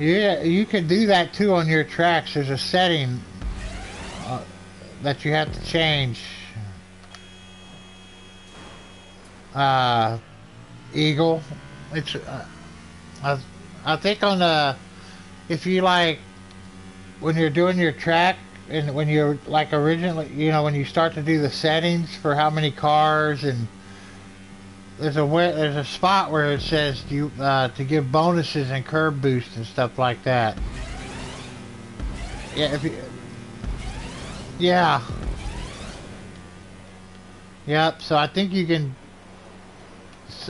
Yeah, you can do that too on your tracks. There's a setting that you have to change. Eagle. It's I, I think on the if you like when you're doing your track and when you're like originally, you know, when you start to do the settings for how many cars and there's a spot where it says you to give bonuses and curb boost and stuff like that. Yeah, if you, yeah, yep. So I think you can.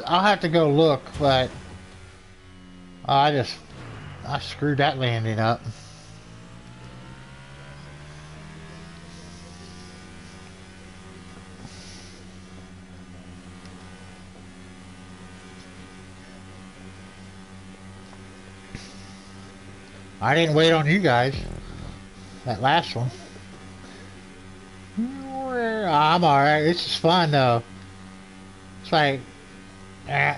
I'll have to go look, but I screwed that landing up. I didn't wait on you guys. That last one. I'm alright. This is fun though. It's like, eh.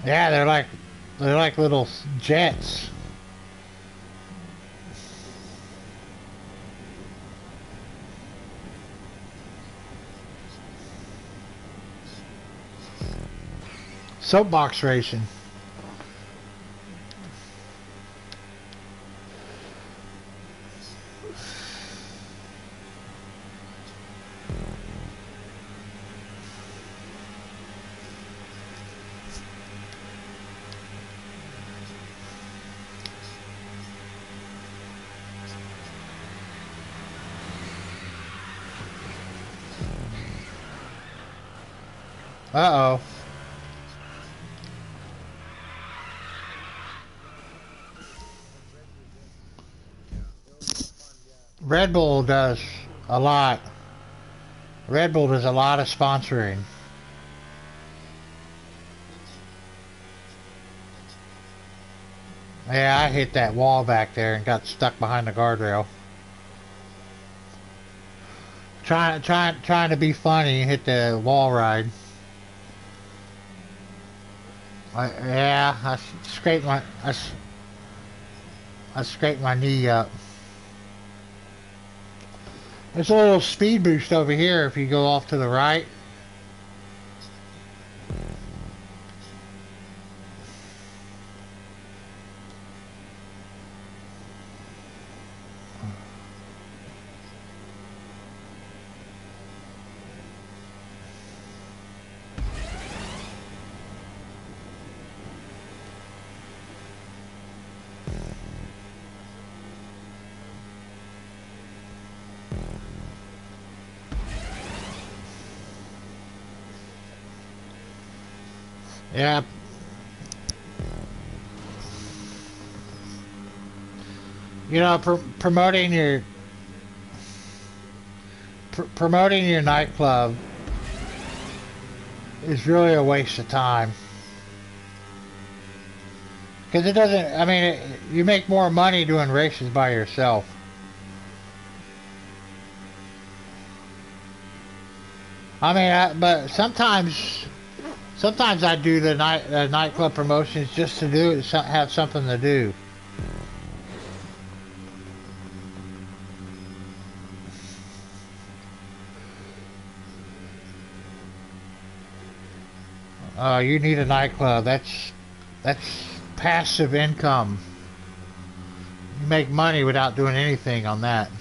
Yeah, they're like little jets. Soapbox racing. Uh-oh. Red Bull does a lot. Red Bull does a lot of sponsoring. Yeah, I hit that wall back there and got stuck behind the guardrail. Trying to be funny, hit the wall ride. Yeah, I scraped my knee up. There's a little speed boost over here if you go off to the right. Yeah, you know, promoting your nightclub is really a waste of time because it doesn't. I mean, you make more money doing races by yourself. I mean, but sometimes I do the nightclub promotions just to have something to do. You need a nightclub. That's passive income. You make money without doing anything on that.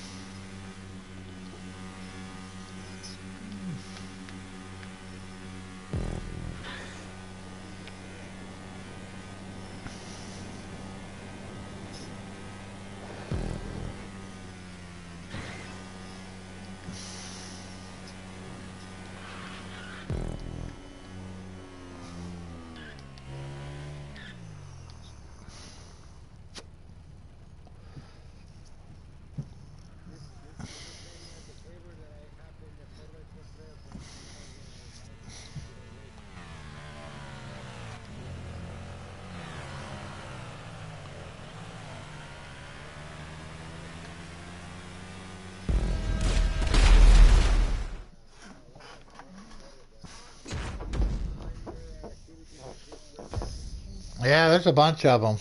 Yeah, there's a bunch of them.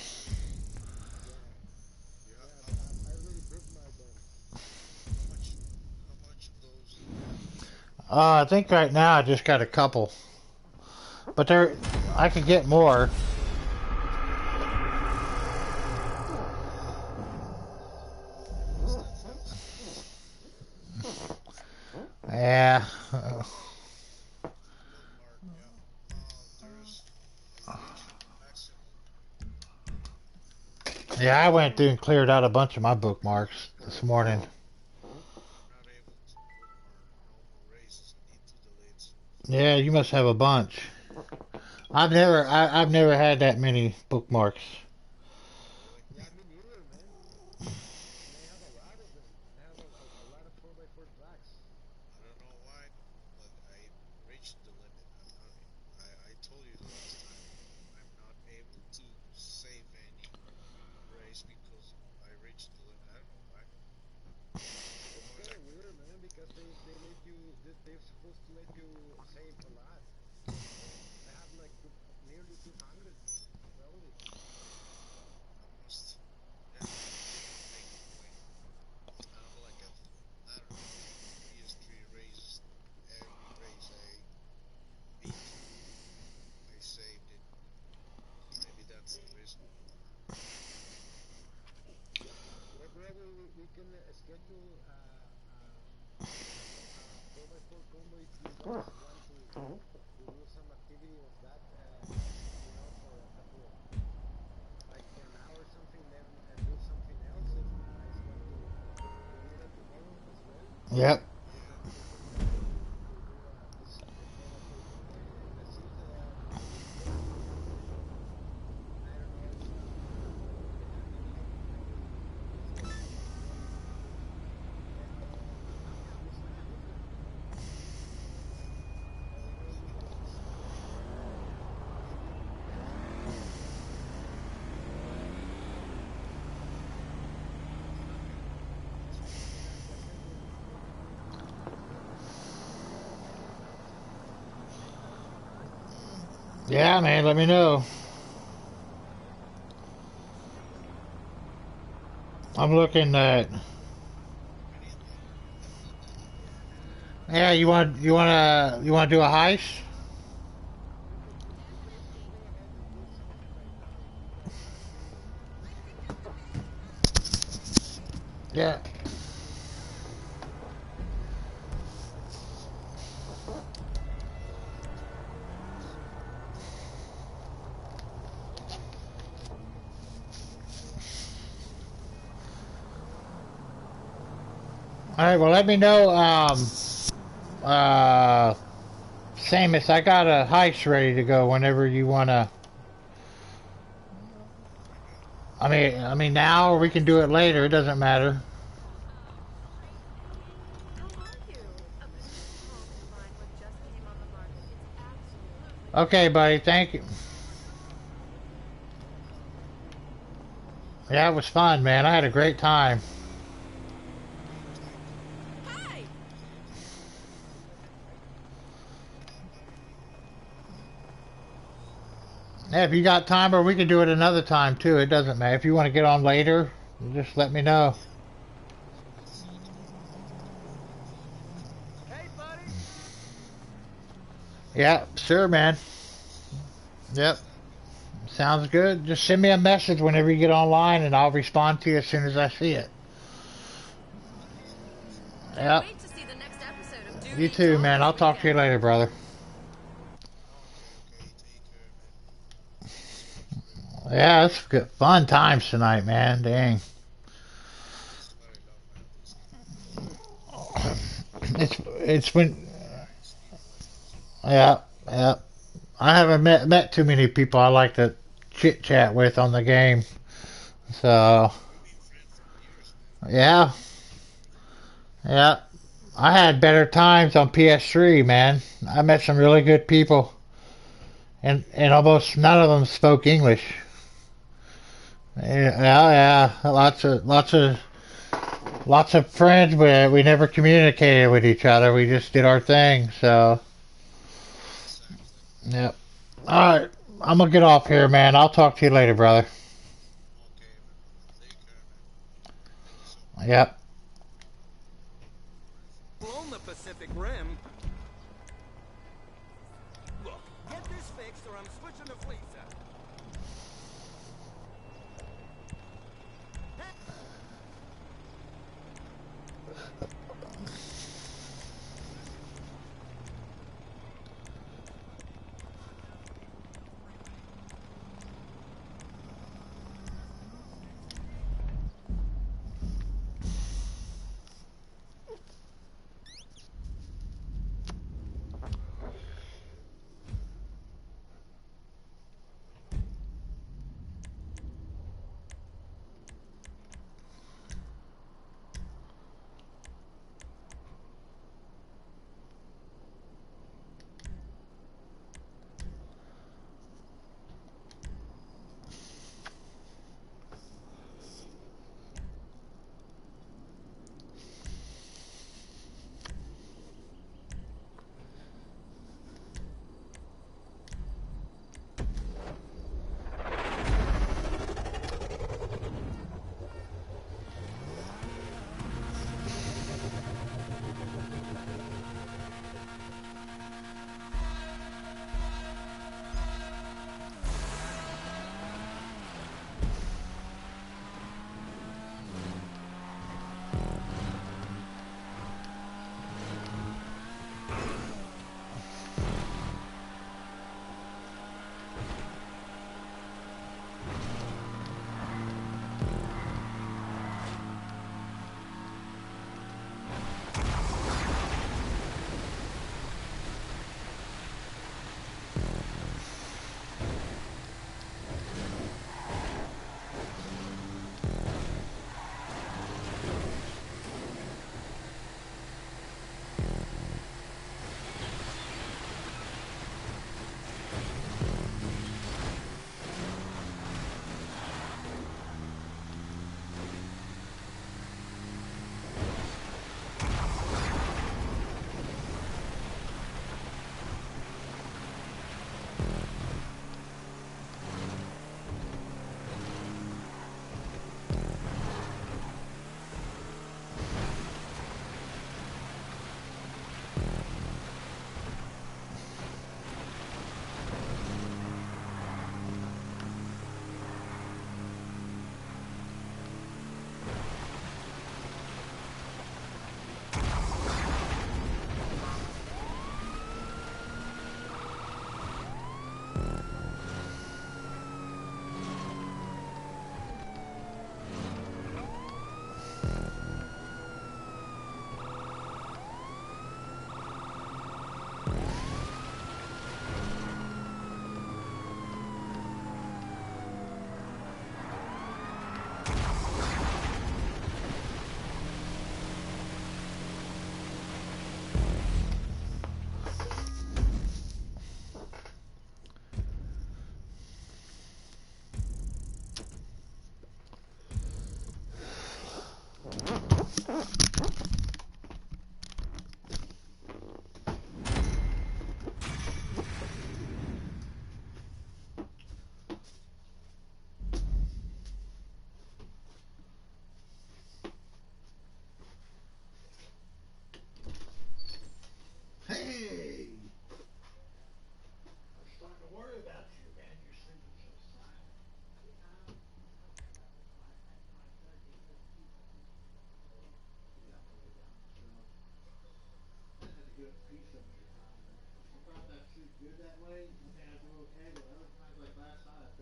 I think right now I just got a couple, but I could get more. Yeah. Yeah, I went through and cleared out a bunch of my bookmarks this morning. Yeah, you must have a bunch. I've never had that many bookmarks. Yep. Yeah, man, let me know. I'm looking at. Yeah, you want to do a heist? Yeah. All right. Well, let me know. Uh, Samus, I got a heist ready to go whenever you wanna. I mean now, or we can do it later. It doesn't matter. Okay, buddy. Thank you. Yeah, it was fun, man. I had a great time. Yeah, if you got time, or we can do it another time too. It doesn't matter. If you want to get on later, just let me know. Yeah, sure, man. Yep. Sounds good. Just send me a message whenever you get online, and I'll respond to you as soon as I see it. Yep. You too, man. I'll talk to you later, brother. Yeah, it's good. Fun times tonight, man. Dang. It's when. Yeah, yeah. I haven't met too many people I like to chit chat with on the game. So yeah, yeah. I had better times on PS3, man. I met some really good people, and almost none of them spoke English. Yeah, yeah. Lots of friends, but we never communicated with each other. We just did our thing. So yep. All right, I'm gonna get off here, man. I'll talk to you later, brother. Yep.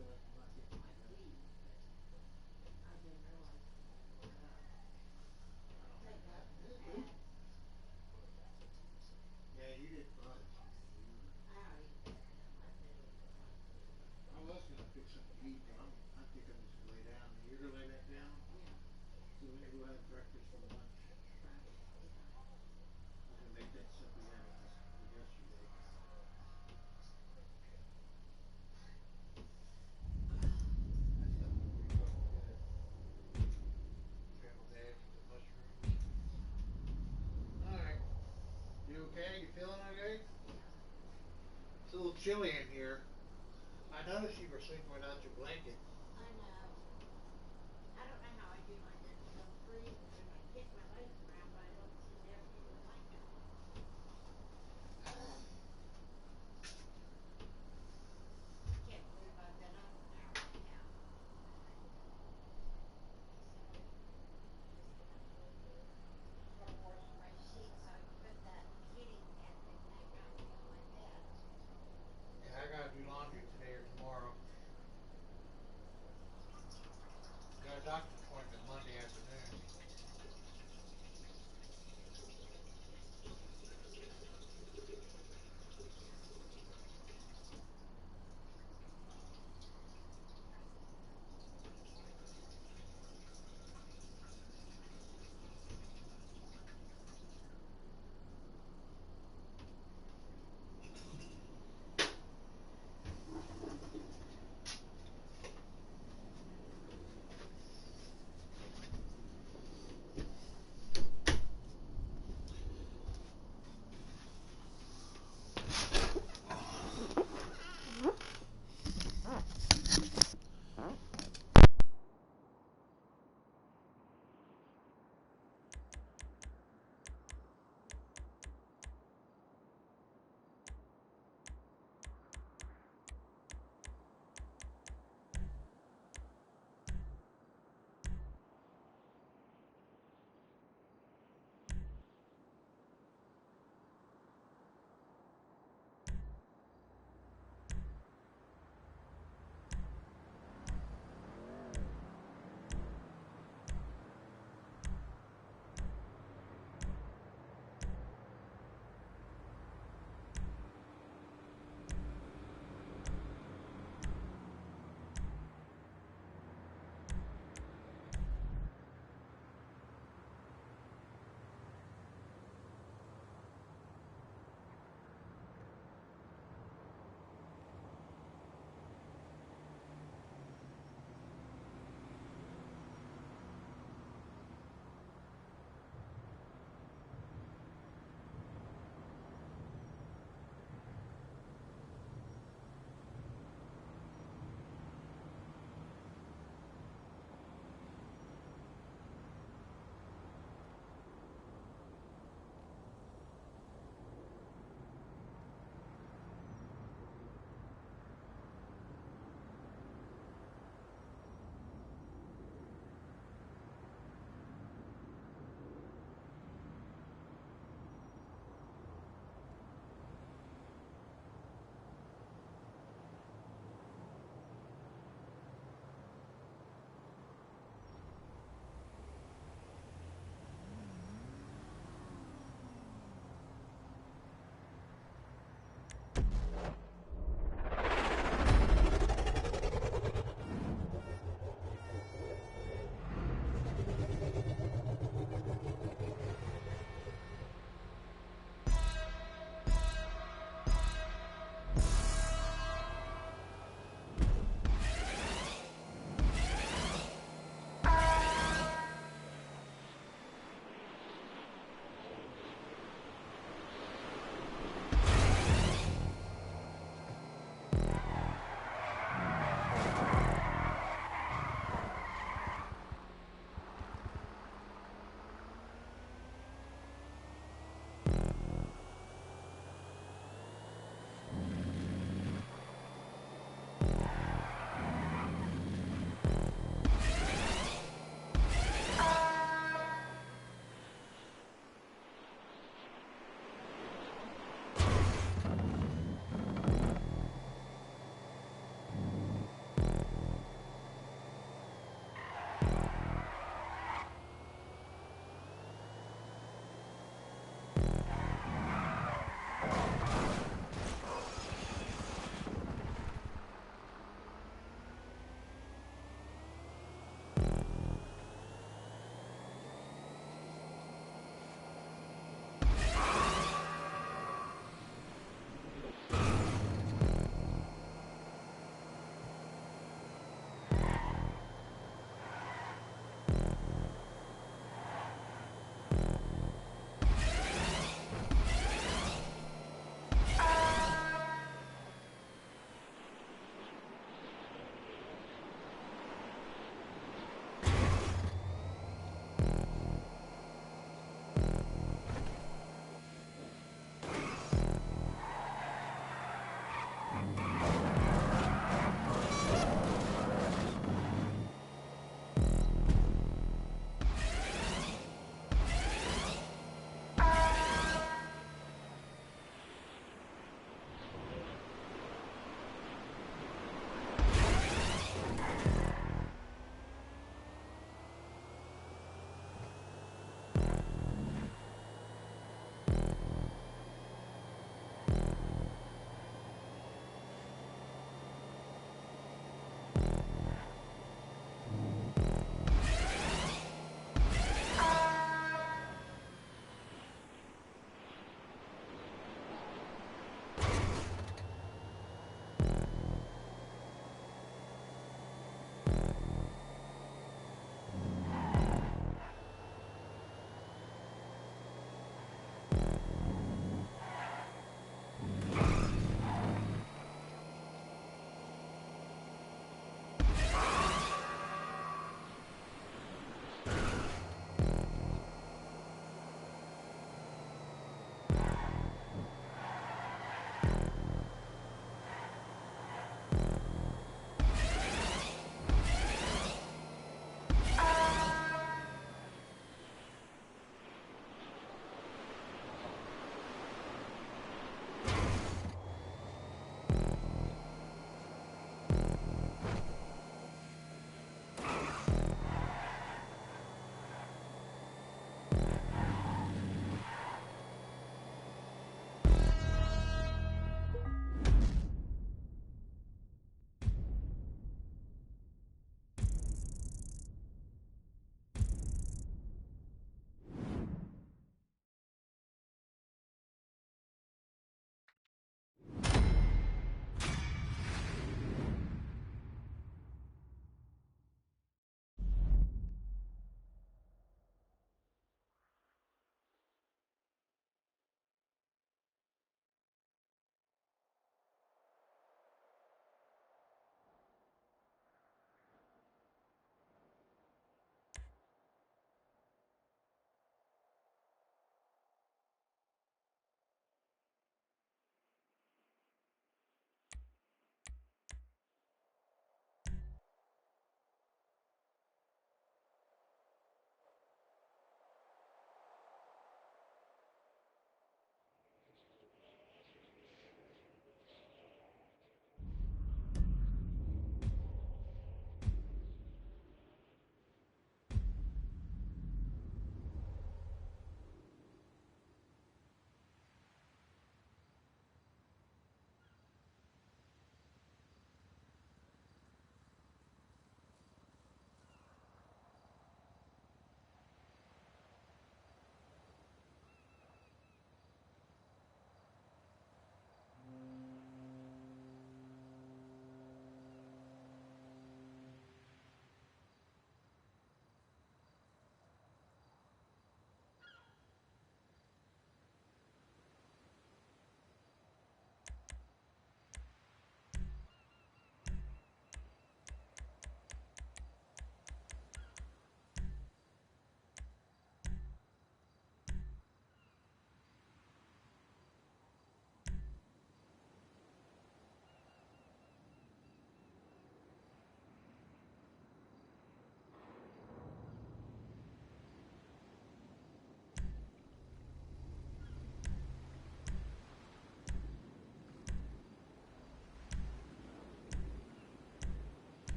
feel like I'm not getting I enough. leave, but I didn't realize I don't take have up that. This is ads. booty. Yeah, you didn't budge. I don't even care now. I said it was my food. I was gonna fix something to eat, but I think I'm just gonna lay down. You're gonna lay back down? Yeah. So we will have breakfast for lunch. Probably, yeah. I'm gonna make that stuff we had yesterday. That stuff was pretty fucking good. Scrambled eggs with the mushrooms. Alright. You okay? You feeling okay? Yeah. It's a little chilly in here. I noticed you were sleeping without your blanket. I know. I don't know how I do my neck don't freeze when I kick my legs around, but I don't seem to ever get the blanket off. I can't believe I've been up an hour and a half. I'm gonna wash my sheets so I can put that kitty cat thing back out on my bed. Yeah, I gotta do laundry today or tomorrow.